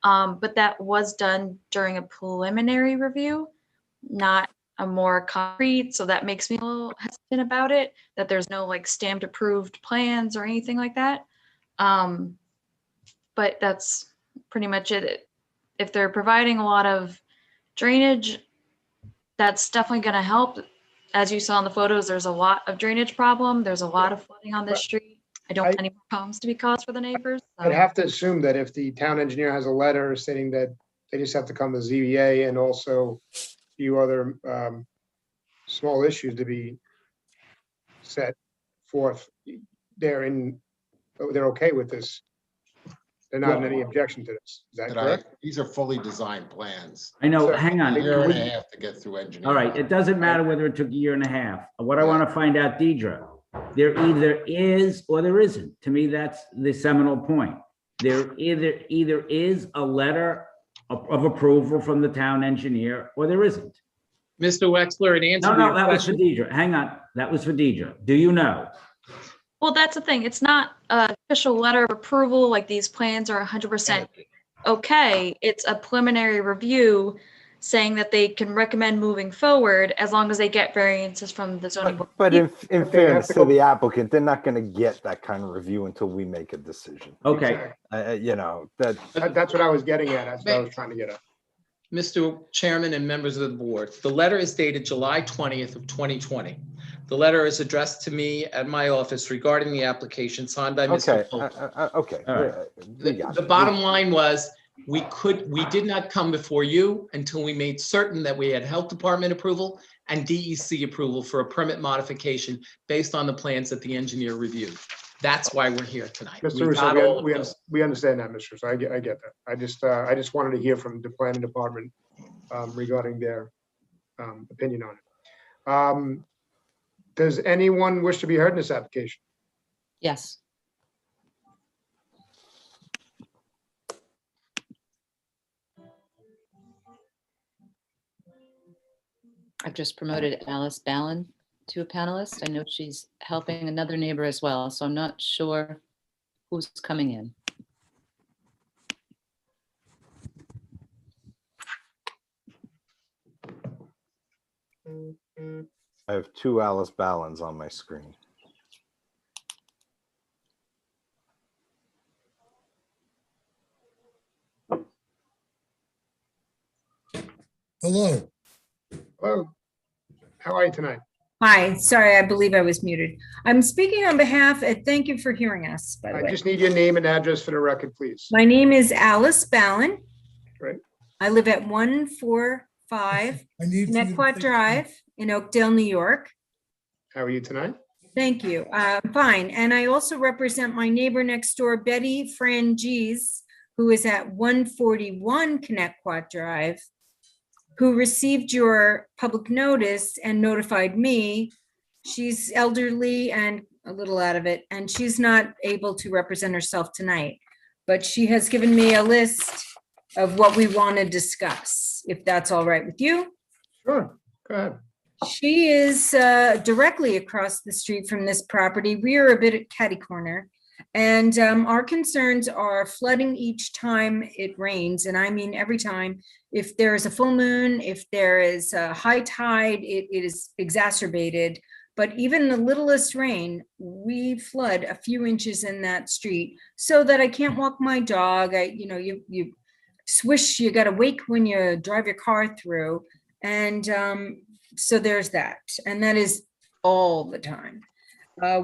But that was done during a preliminary review, not a more concrete. So that makes me a little hesitant about it, that there's no like stamped approved plans or anything like that. But that's pretty much it. If they're providing a lot of drainage, that's definitely going to help. As you saw in the photos, there's a lot of drainage problem. There's a lot of flooding on this street. I don't want any more problems to be caused for the neighbors. I'd have to assume that if the town engineer has a letter stating that they just have to come to ZBA and also a few other small issues to be set forth, they're okay with this. They're not in any objection to this. Is that correct? These are fully designed plans. I know, hang on. A year and a half to get through engineering. All right, it doesn't matter whether it took a year and a half. What I want to find out, Deidre, there either is or there isn't. To me, that's the seminal point. There either is a letter of approval from the town engineer or there isn't. Mr. Wexler, in answer to No, your that was for question. Deidre. Hang on, that was for Deidre. Do you know? Well, that's the thing. It's not an official letter of approval, like these plans are 100% okay. It's a preliminary review saying that they can recommend moving forward as long as they get variances from the zoning board. But in fairness to the applicant, they're not going to get that kind of review until we make a decision. Okay. That's what I was getting at. That's what I was trying to get at. Mr. Chairman and members of the board, the letter is dated July 20th of 2020. The letter is addressed to me at my office regarding the application signed by Mr. Okay. The bottom line was we did not come before you until we made certain that we had health department approval and DEC approval for a permit modification based on the plans that the engineer reviewed. That's why we're here tonight. Mr. Russo, we understand that, Mr. Russo. I get that. I just wanted to hear from the planning department regarding their opinion on it. Does anyone wish to be heard in this application? Yes. I've just promoted Alice Ballin to a panelist. I know she's helping another neighbor as well, so I'm not sure who's coming in. I have two Alice Ballins on my screen. Hello. Hello. How are you tonight? Hi, sorry, I believe I was muted. I'm speaking on behalf, thank you for hearing us, by the I way. just need your name and address for the record, please. My name is Alice Ballin. Great. I live at 145 Netquat Drive in Oakdale, New York. How are you tonight? Thank you. Fine. And I also represent my neighbor next door, Betty Frangies, who is at 141 Connecticut Drive, who received your public notice and notified me. She's elderly and a little out of it, and she's not able to represent herself tonight. But she has given me a list of what we want to discuss, if that's all right with you. Sure, go ahead. She is directly across the street from this property. We are a bit at catty corner. And our concerns are flooding each time it rains. And I mean, every time, if there is a full moon, if there is a high tide, it is exacerbated. But even the littlest rain, we flood a few inches in that street so that I can't walk my dog. You swish, you got to wake when you drive your car through. And so there's that. And that is all the time.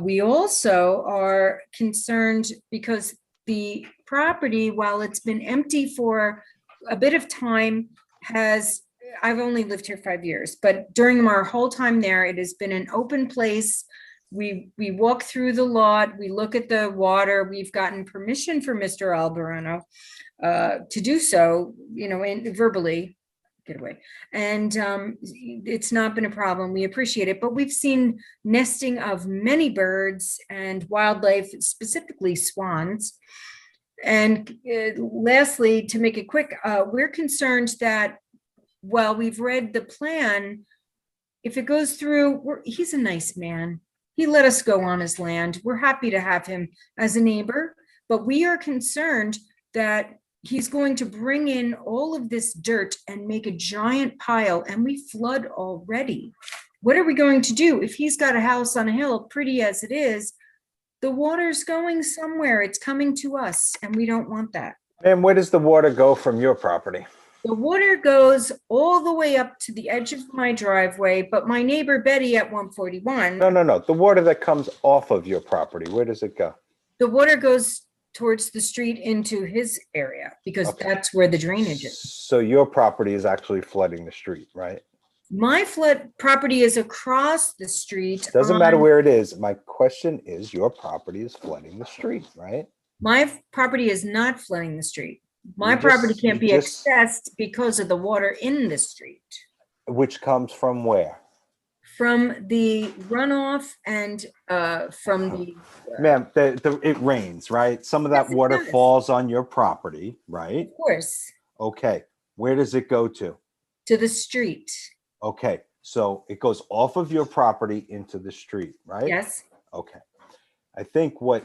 We also are concerned because the property, while it's been empty for a bit of time, I've only lived here 5 years, but during our whole time there, it has been an open place. We walk through the lot, we look at the water. We've gotten permission from Mr. Albarano to do so, verbally. Get away. And it's not been a problem. We appreciate it, but we've seen nesting of many birds and wildlife, specifically swans. And lastly, to make it quick, we're concerned that while we've read the plan, if it goes through, he's a nice man. He let us go on his land. We're happy to have him as a neighbor, but we are concerned that he's going to bring in all of this dirt and make a giant pile, and we flood already. What are we going to do? If he's got a house on a hill, pretty as it is, the water's going somewhere. It's coming to us, and we don't want that. Ma'am, where does the water go from your property? The water goes all the way up to the edge of my driveway, but my neighbor Betty at 141. No. The water that comes off of your property, where does it go? The water goes towards the street into his area because that's where the drainage is. So your property is actually flooding the street, right? My flood property is across the street. Doesn't matter where it is. My question is, your property is flooding the street, right? My property is not flooding the street. My You just- property can't be you just- accessed because of the water in the street. Which comes from where? From the runoff and from the, Ma'am, it rains, right? Some of that Yes, it water does. falls on your property, right? of course, Okay, where does it go to? to the street. Okay, so it goes off of your property into the street, right? Yes, Okay. I think what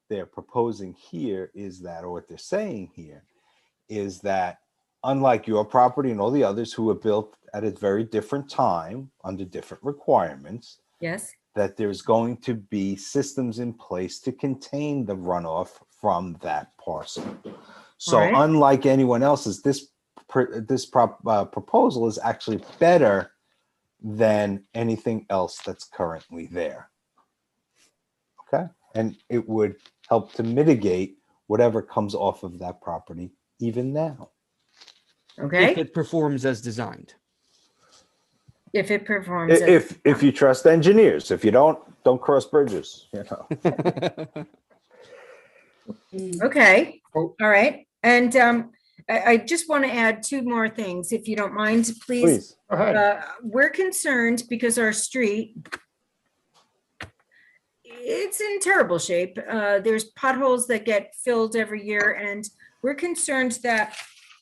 they're proposing here is that, or what they're saying here, is that unlike your property and all the others who were built at a very different time under different requirements, yes, that there's going to be systems in place to contain the runoff from that parcel. So All right. unlike anyone else's, this proposal is actually better than anything else that's currently there. Okay, and it would help to mitigate whatever comes off of that property even now. okay. If it performs as designed. If it performs. If you trust engineers, if you don't cross bridges, you know. Okay, all right. And I just want to add two more things, if you don't mind, please. Please. Go ahead. We're concerned because our street, it's in terrible shape. There's potholes that get filled every year, and we're concerned that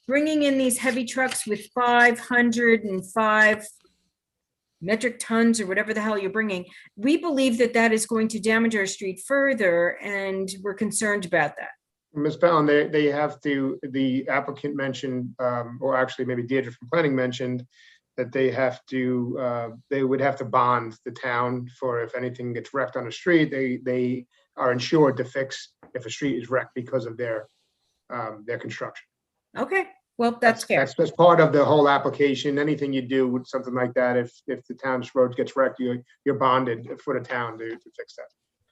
bringing in these heavy trucks with 505 metric tons or whatever the hell you're bringing, we believe that that is going to damage our street further, and we're concerned about that. Ms. Bellin, they have to, the applicant mentioned, or actually maybe Deirdre from planning mentioned, that they would have to bond the town for if anything gets wrecked on the street, they are insured to fix if a street is wrecked because of their construction. Okay, Well, that's fair. That's part of the whole application. Anything you do with something like that, if the town's road gets wrecked, you're bonded for the town to fix that.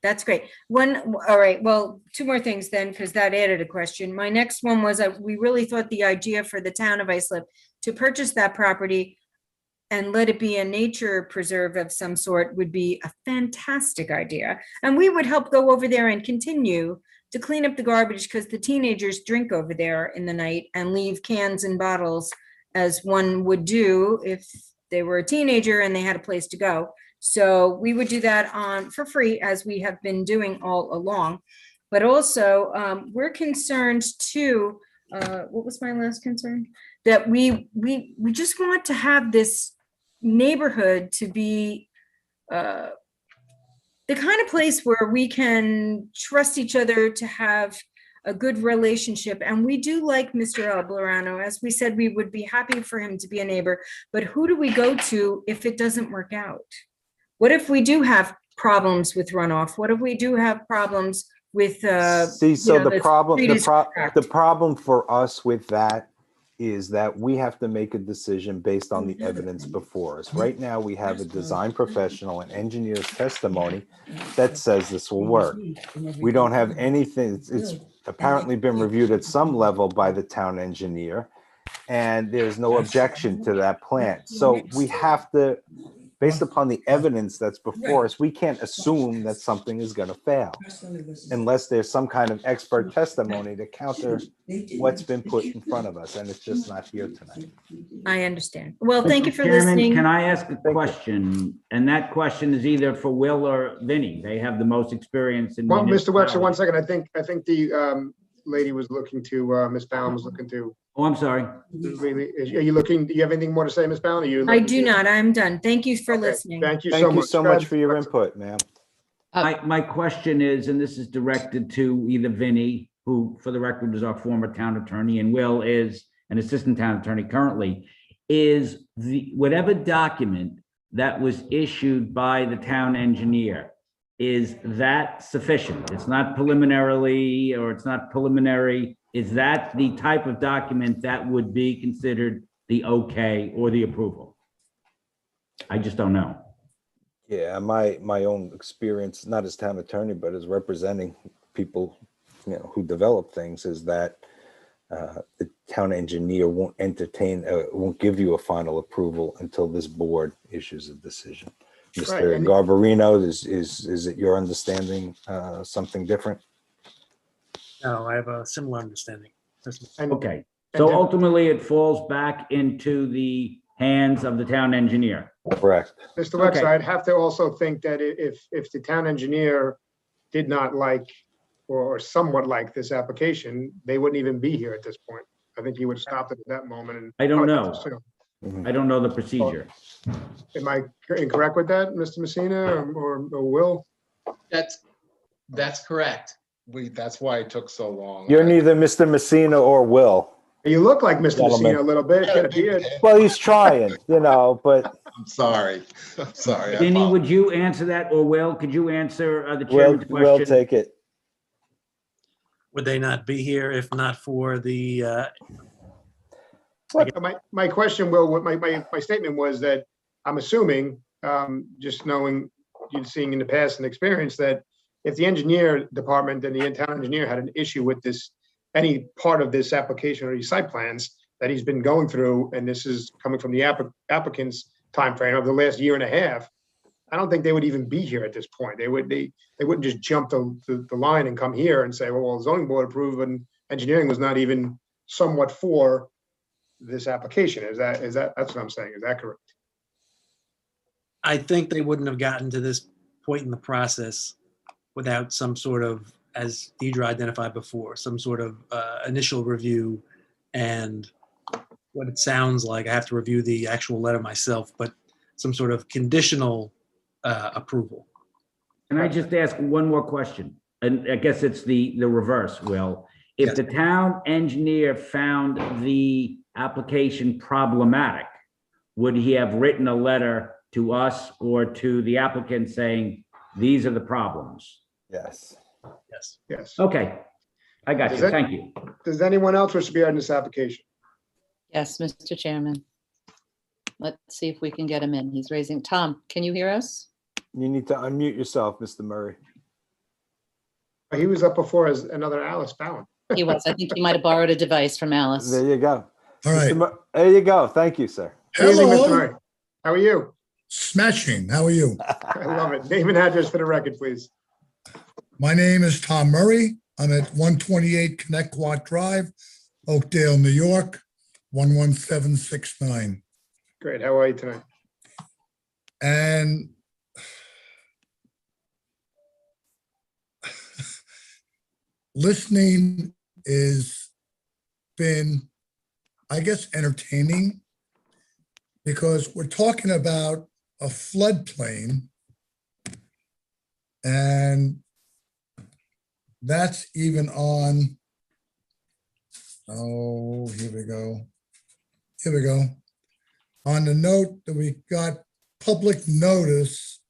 That's great. All right, well, two more things then, because that added a question. My next one was that we really thought the idea for the town of Islip to purchase that property and let it be a nature preserve of some sort would be a fantastic idea. And we would help go over there and continue to clean up the garbage because the teenagers drink over there in the night and leave cans and bottles as one would do if they were a teenager and they had a place to go. So we would do that for free, as we have been doing all along. But also, we're concerned too, what was my last concern? That we just want to have this neighborhood to be the kind of place where we can trust each other to have a good relationship. And we do like Mr. Albarano. As we said, we would be happy for him to be a neighbor, but who do we go to if it doesn't work out? What if we do have problems with runoff? What if we do have problems with, the problem for us with that is that we have to make a decision based on the evidence before us. Right now, we have a design professional and engineer's testimony that says this will work. We don't have anything. It's apparently been reviewed at some level by the town engineer, and there's no objection to that plan. So we have to, based upon the evidence that's before us, we can't assume that something is going to fail unless there's some kind of expert testimony to counter what's been put in front of us, and it's just not here tonight. I understand. Well, thank you for Chairman, listening. can I ask a question? And that question is either for Will or Vinnie. They have the most experience in. Well, Mr. Webster, one second. I think the lady was looking to, Ms. Ballin was looking to. Oh, I'm sorry. Are you looking, do you have anything more to say, Ms. Ballin? I do not. I'm done. Thank you for listening. Thank you Thank you so much for your input, ma'am. My question is, and this is directed to either Vinnie, who for the record is our former town attorney, and Will is an assistant town attorney currently, is whatever document that was issued by the town engineer, is that sufficient? It's not preliminarily, or it's not preliminary. Is that the type of document that would be considered the okay or the approval? I just don't know. Yeah, my own experience, not as town attorney, but as representing people, who develop things, is that the town engineer won't give you a final approval until this board issues a decision. Mr. Garbarino, is it your understanding something different? No, I have a similar understanding. Okay, so ultimately it falls back into the hands of the town engineer. Correct. Mr. Webster, I'd have to also think that if the town engineer did not like or somewhat like this application, they wouldn't even be here at this point. I think he would have stopped it at that moment. And I don't know. I don't know the procedure. Am I incorrect with that, Mr. Messina or Will? That's correct. That's why it took so long. You're neither Mr. Messina or Will. You look like Mr. Messina a little bit. Get a beard. Well, he's trying, but. I'm sorry. I'm sorry. Vinnie, would you answer that, or Will? Could you answer the chairman's question? Will take it. Would they not be here if not for the? My question, Will, my statement was that I'm assuming, just knowing, seeing in the past and experience, that if the engineer department and the town engineer had an issue with this, any part of this application or these site plans that he's been going through, and this is coming from the applicant's timeframe of the last year and a half, I don't think they would even be here at this point. They wouldn't just jump the line and come here and say, well, zoning board approved and engineering was not even somewhat for this application. That's what I'm saying. Is that correct? I think they wouldn't have gotten to this point in the process without some sort of, as Deidre identified before, some sort of initial review and what it sounds like. I have to review the actual letter myself, but some sort of conditional approval. Can I just ask one more question? And I guess it's the reverse, Will. If the town engineer found the application problematic, would he have written a letter to us or to the applicant saying, these are the problems? Yes. Yes. Okay. I got you. Thank you. Does anyone else wish to be on this application? Yes, Mr. Chairman. Let's see if we can get him in. He's raising. Tom, can you hear us? You need to unmute yourself, Mr. Murray. He was up before as another Alice Bowen. He was. I think he might have borrowed a device from Alice. There you go. All right. There you go. Thank you, sir. Good evening, Mr. Hello. Murray. How are you? Smashing. How are you? I love it. Name and address for the record, please. My name is Tom Murray. I'm at 128 Connecticut Drive, Oakdale, New York, 11769. Great. How are you tonight? And listening is been, I guess, entertaining because we're talking about a floodplain, and that's even on, oh, here we go. Here we go. On the note that we got public notice,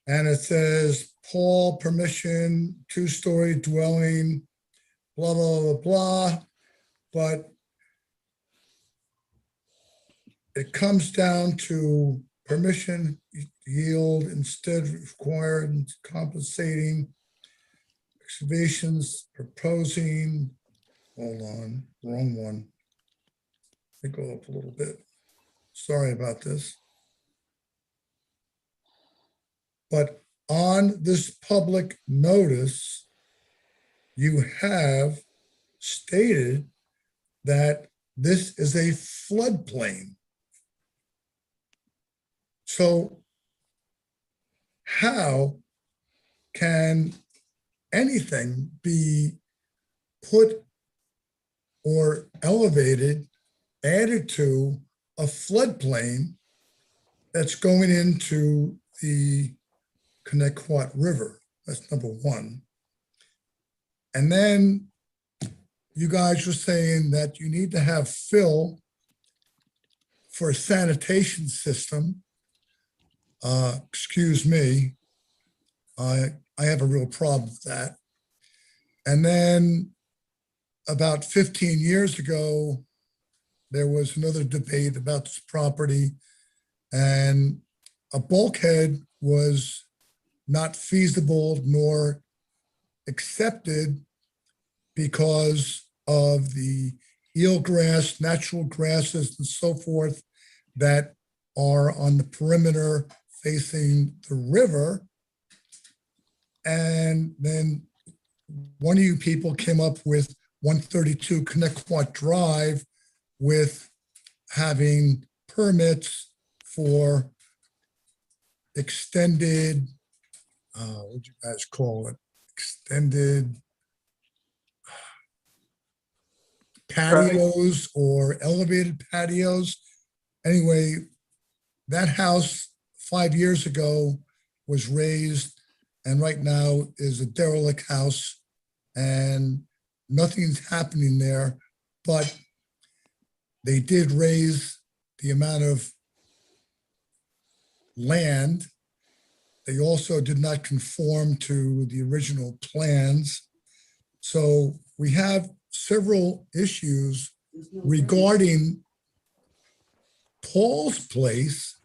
and it says, Paul, permission, two-story dwelling, blah, blah, blah, blah. But it comes down to permission yield instead required compensating excavations proposing, hold on, wrong one. Let me go up a little bit. Sorry about this. But on this public notice, you have stated that this is a floodplain. So how can anything be put or elevated, added to a floodplain that's going into the Connecticut River? That's number one. And then you guys were saying that you need to have fill for a sanitation system. Excuse me, I have a real problem with that. And then about 15 years ago, there was another debate about this property, and a bulkhead was not feasible nor accepted because of the eelgrass, natural grasses, and so forth that are on the perimeter facing the river. And then one of you people came up with 132 Connecticut Drive with having permits for extended, what do you guys call it? Extended patios or elevated patios. Anyway, that house 5 years ago was raised and right now is a derelict house and nothing's happening there, but they did raise the amount of land. They also did not conform to the original plans. So we have several issues regarding Paul's place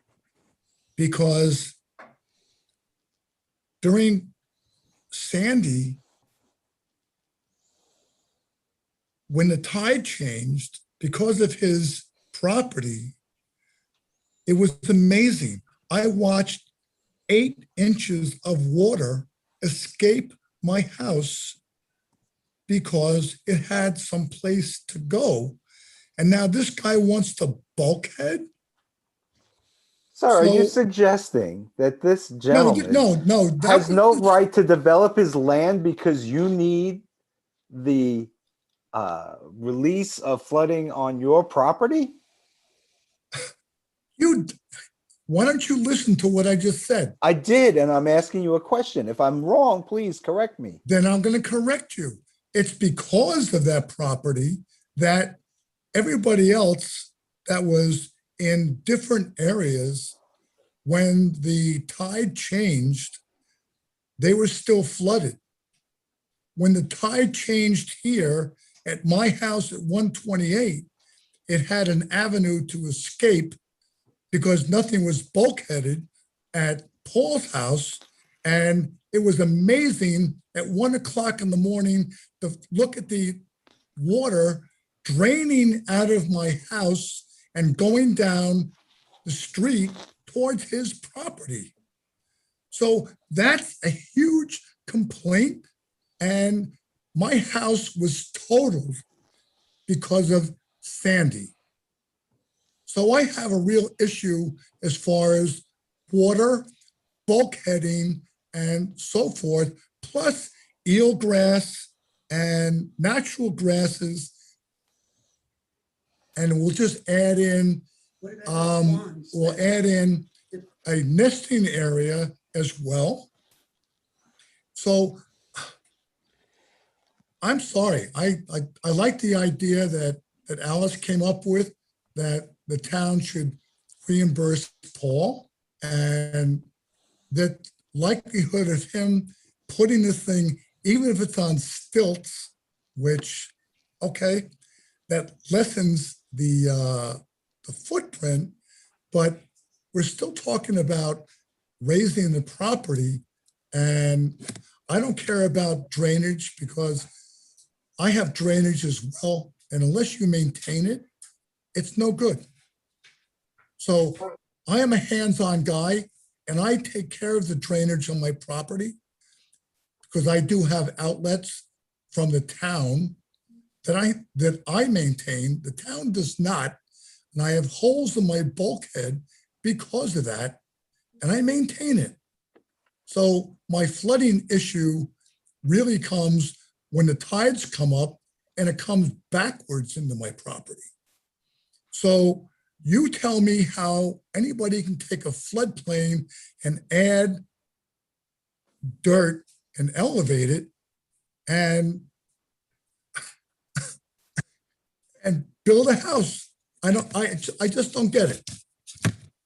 because during Sandy, when the tide changed, because of his property, it was amazing. I watched 8 inches of water escape my house because it had some place to go. And now this guy wants to bulkhead? Sir, are you suggesting that this gentleman no, has no right to develop his land because you need the release of flooding on your property? Why don't you listen to what I just said? I did, and I'm asking you a question. If I'm wrong, please correct me. Then I'm going to correct you. It's because of that property that everybody else that was in different areas, when the tide changed, they were still flooded. When the tide changed here at my house at 128, it had an avenue to escape because nothing was bulkheaded at Paul's house. And it was amazing at 1 o'clock in the morning to look at the water draining out of my house and going down the street towards his property. So that's a huge complaint. And my house was totaled because of Sandy. So I have a real issue as far as water, bulkheading, and so forth, plus eelgrass and natural grasses. And we'll just add in, we'll add in a nesting area as well. So I'm sorry, I like the idea that Alice came up with, that the town should reimburse Paul, and that likelihood of him putting this thing, even if it's on stilts, which, okay, that lessens the footprint, but we're still talking about raising the property. And I don't care about drainage because I have drainage as well. And unless you maintain it, it's no good. So I am a hands-on guy and I take care of the drainage on my property because I do have outlets from the town that I maintain. The town does not. And I have holes in my bulkhead because of that, and I maintain it. So my flooding issue really comes when the tides come up and it comes backwards into my property. So you tell me how anybody can take a floodplain and add dirt and elevate it and build a house. I just don't get it.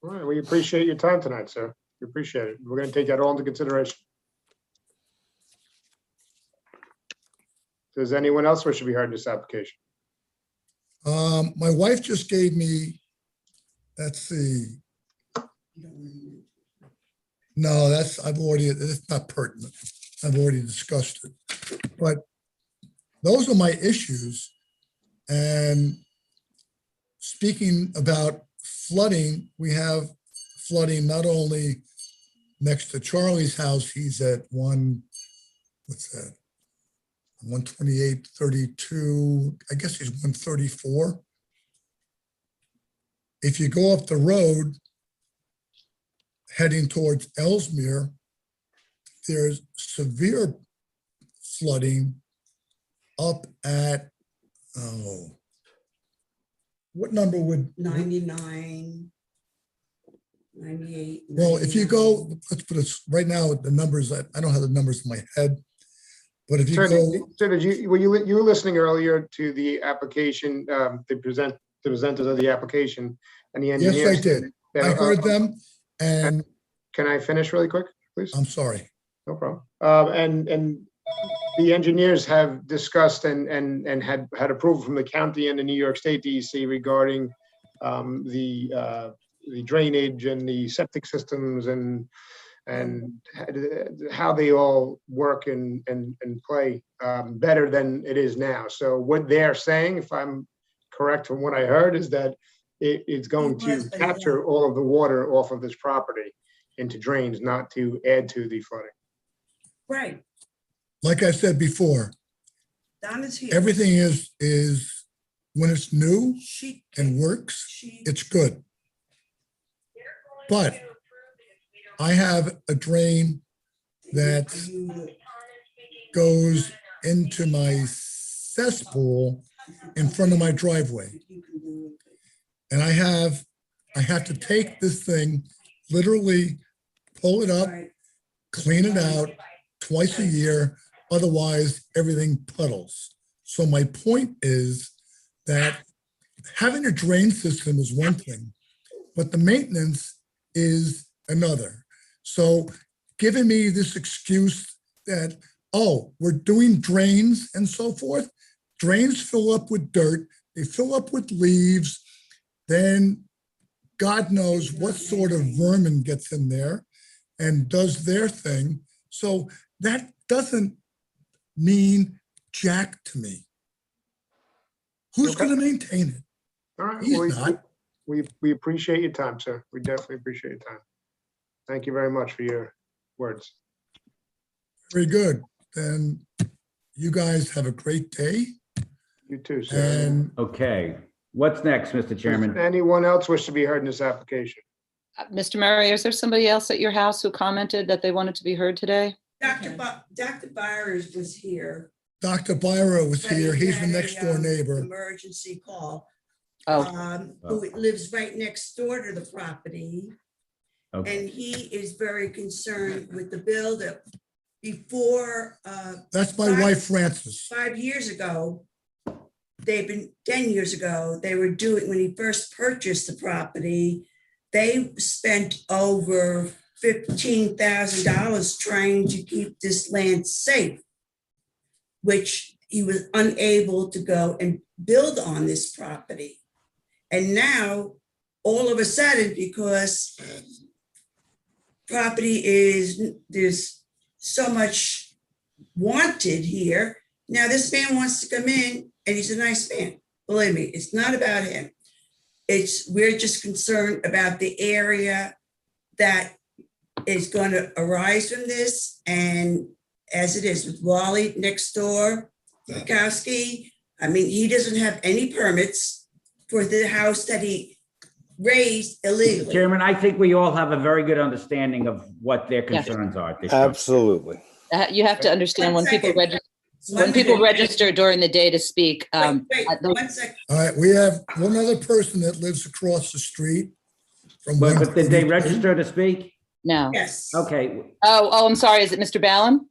All right, we appreciate your time tonight, sir. We appreciate it. We're going to take that all into consideration. Does anyone else wish to be heard in this application? My wife just gave me, let's see. No, it's not pertinent. I've already discussed it. But those are my issues. And speaking about flooding, we have flooding not only next to Charlie's house, he's at 128.32, I guess he's 134. If you go up the road heading towards Ellesmere, there's severe flooding up at, what number would? 99, 98. Well, if you go, let's put it right now, the numbers, I don't have the numbers in my head, but if you Sir, go. Sir, you were listening earlier to the application, the presenters of the application and the engineers? Yes, I did. I heard them, and. Can I finish really quick, please? I'm sorry. No problem. And the engineers have discussed and had approval from the county and the New York State DEC regarding the drainage and the septic systems and how they all work and play better than it is now. So what they're saying, if I'm correct from what I heard, is that it's going to capture all of the water off of this property into drains, not to add to the flooding. Right. Like I said before, Donna's here. everything is when it's new and works, it's good. But I have a drain that goes into my cesspool in front of my driveway. And I have to take this thing, literally pull it up, clean it out twice a year, otherwise everything puddles. So my point is that having a drain system is one thing, but the maintenance is another. So giving me this excuse that, oh, we're doing drains and so forth, drains fill up with dirt, They fill up with leaves, then God knows what sort of vermin gets in there and does their thing. So that doesn't mean jack to me. Who's Okay. going to maintain it? All right. He's well, not. We appreciate your time, sir. We definitely appreciate your time. Thank you very much for your words. Very good. Then you guys have a great day. You too, sir. And Okay, what's next, Mr. Does Chairman? anyone else wish to be heard in this application? Mr. Murray, is there somebody else at your house who commented that they wanted to be heard today? Dr. Byers was here. Dr. Byra was but he here. He's the had a, next door neighbor. Emergency call. Oh. Who lives right next door to the property. Okay. And he is very concerned with the buildup. Before, That's my wife, Frances. 5 years ago, 10 years ago, they were doing, when he first purchased the property, they spent over $15,000 trying to keep this land safe, which he was unable to go and build on this property. And now, all of a sudden, because there's so much wanted here, now this man wants to come in, and he's a nice man. Believe me, it's not about him. We're just concerned about the area that is going to arise from this. And as it is with Wally next door, Bukowski, I mean, he doesn't have any permits for the house that he raised illegally. Chairman, I think we all have a very good understanding of what their Yes. concerns are. at this Absolutely. juncture. You have to understand when people register. When One people second. register during the day to speak, Wait, those- 1 second. All right, we have one other person that lives across the street from. But did they 132. register to speak? no. Yes. Okay, Oh, I'm sorry. Is it Mr. Ballum?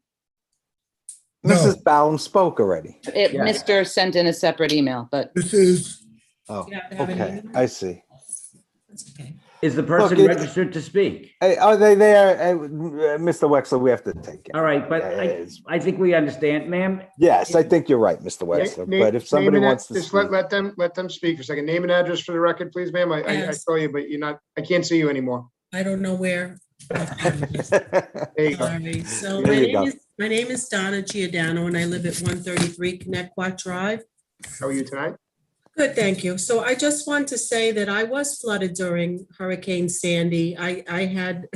No, Mrs. Ballum spoke already. Mr. sent in a separate email, but this is, Oh, You have to have an okay, email? I see. That's okay. is the person it- registered to speak? Hey, are they there? Mr. Wexler, we have to take it. All right, but I think we understand, ma'am. Yes, I think you're right, Mr. Wexler, but if somebody wants to Just speak. let them speak for a second. Name and address for the record, please, ma'am. I Yes. saw you, but I can't see you anymore. I don't know where. There you go. Sorry. So There you go. my name is Donna Giordano and I live at 133 Connecticut Drive. How are you tonight? Good, thank you. So I just want to say that I was flooded during Hurricane Sandy. I had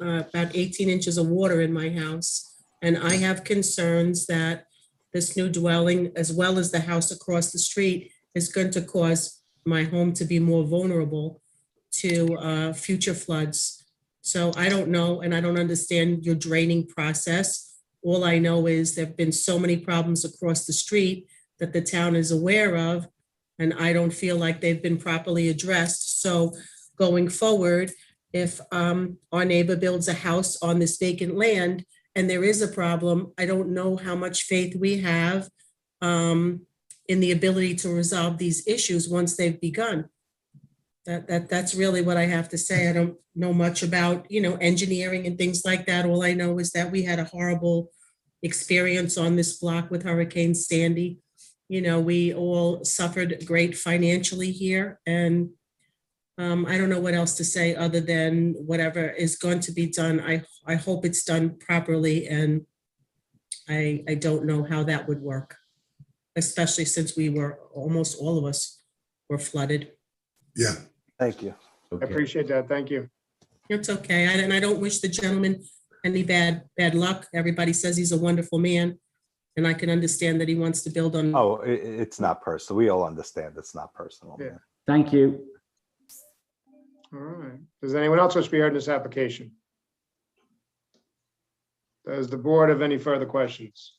about 18 inches of water in my house. And I have concerns that this new dwelling, as well as the house across the street, is going to cause my home to be more vulnerable to future floods. So I don't know, and I don't understand your draining process. All I know is there've been so many problems across the street that the town is aware of, and I don't feel like they've been properly addressed. So going forward, if our neighbor builds a house on this vacant land and there is a problem, I don't know how much faith we have in the ability to resolve these issues once they've begun. That's really what I have to say. I don't know much about, engineering and things like that. All I know is that we had a horrible experience on this block with Hurricane Sandy. We all suffered great financially here, and I don't know what else to say other than whatever is going to be done. I hope it's done properly, and I don't know how that would work, especially since almost all of us were flooded. yeah. Thank you. I appreciate that. Thank you. It's okay. And I don't wish the gentleman any bad luck. Everybody says he's a wonderful man. And I can understand that he wants to build on. Oh, it's not personal. We all understand it's not personal. Yeah. man. Thank you. All right. Does anyone else wish to be heard in this application? Does the board have any further questions?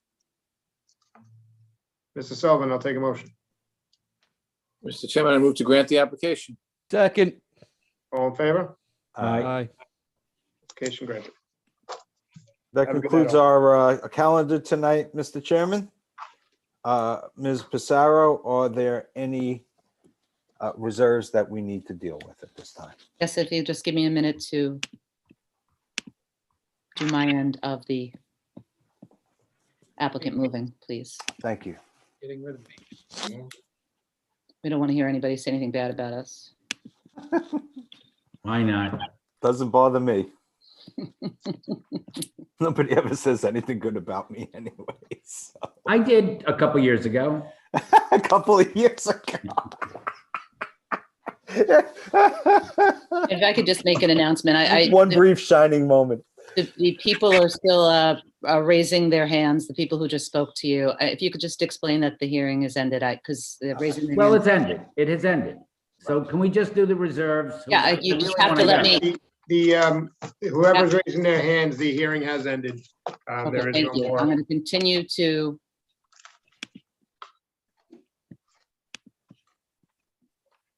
Mr. Sullivan, I'll take a motion. Mr. Chairman, I move to grant the application. Second. All in favor? Aye. Application granted. That Have a good concludes night, our calendar tonight, Mr. Chairman. Ms. Pissarro, are there any reserves that we need to deal with at this time? yes, if you just give me a minute to do my end of the applicant moving, please. Thank you. Getting rid of me. We don't want to hear anybody say anything bad about us. Why not? Doesn't bother me. Nobody ever says anything good about me anyway. So. I did a couple years ago. A couple of years ago. If I could just make an announcement, One brief shining moment. the people are still raising their hands, the people who just spoke to you. If you could just explain that the hearing is ended, because they're raising their Well, hands. it's ended. It has ended. So can we just do the reserves? Yeah, you I just really have to wanna let go. me, Whoever's raising their hands, the hearing has ended. okay, There is thank no you. more. I'm going to continue to,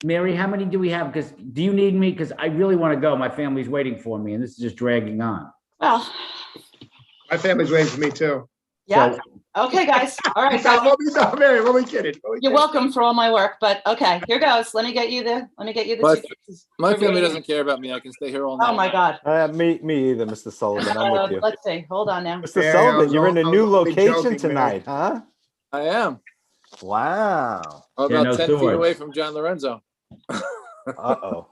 Mary, how many do we have? Because do you need me? Because I really want to go. My family's waiting for me and this is just dragging on. well, My family's waiting for me too. yeah. So- Okay, guys. All right, guys. No, Mary, what are we kidding? You're welcome for all my work, but okay, here goes. Let me get you the My, two cases. my Okay. family doesn't care about me. I can stay here all night. Oh, my God. Me either, Mr. Sullivan. I'm with you. Let's see. Hold on now. Mr. Yeah, I Sullivan, was you're in a only new location joking, man. tonight, huh? I am. Wow. I'm Yeah, about no 10 feet swords. away from John Lorenzo. Uh-oh.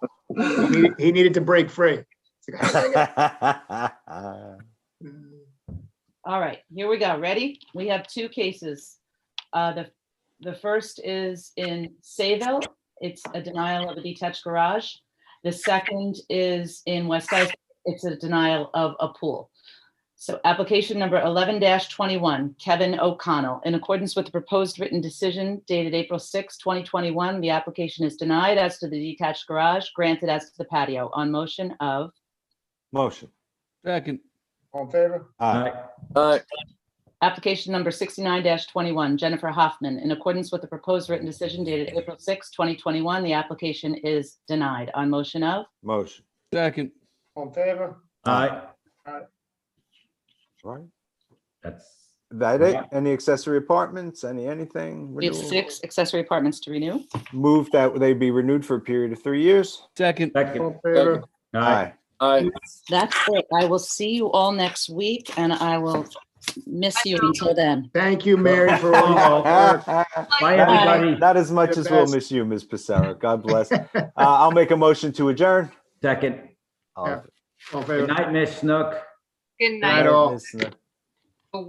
He needed to break free. All right, here we go. Ready? We have two cases. The first is in Sayville. It's a denial of a detached garage. The second is in West Islip. It's a denial of a pool. So application number 11-21, Kevin O'Connell. In accordance with the proposed written decision dated April 6, 2021, the application is denied as to the detached garage, granted as to the patio. On motion of, Motion. Second. All in favor? Aye. application number 69-21, Jennifer Hoffman. In accordance with the proposed written decision dated April 6, 2021, the application is denied. On motion of, Motion. Second. All in favor? Aye. Right. That's, That it? Any accessory apartments? Anything? we have Renewal? 6 accessory apartments to renew. Move that they be renewed for a period of 3 years. Second. All second. in favor? Aye. Aye. That's it. I will see you all next week, and I will miss you until then. Thank you, Mary, for all your work. Bye, everybody. Not as much You're as the we'll best. miss you, Ms. Pissarro. God bless. I'll make a motion to adjourn. Second. All in All in Good favor? night, Miss Snook. Good Night night. all. Ms. Smith. One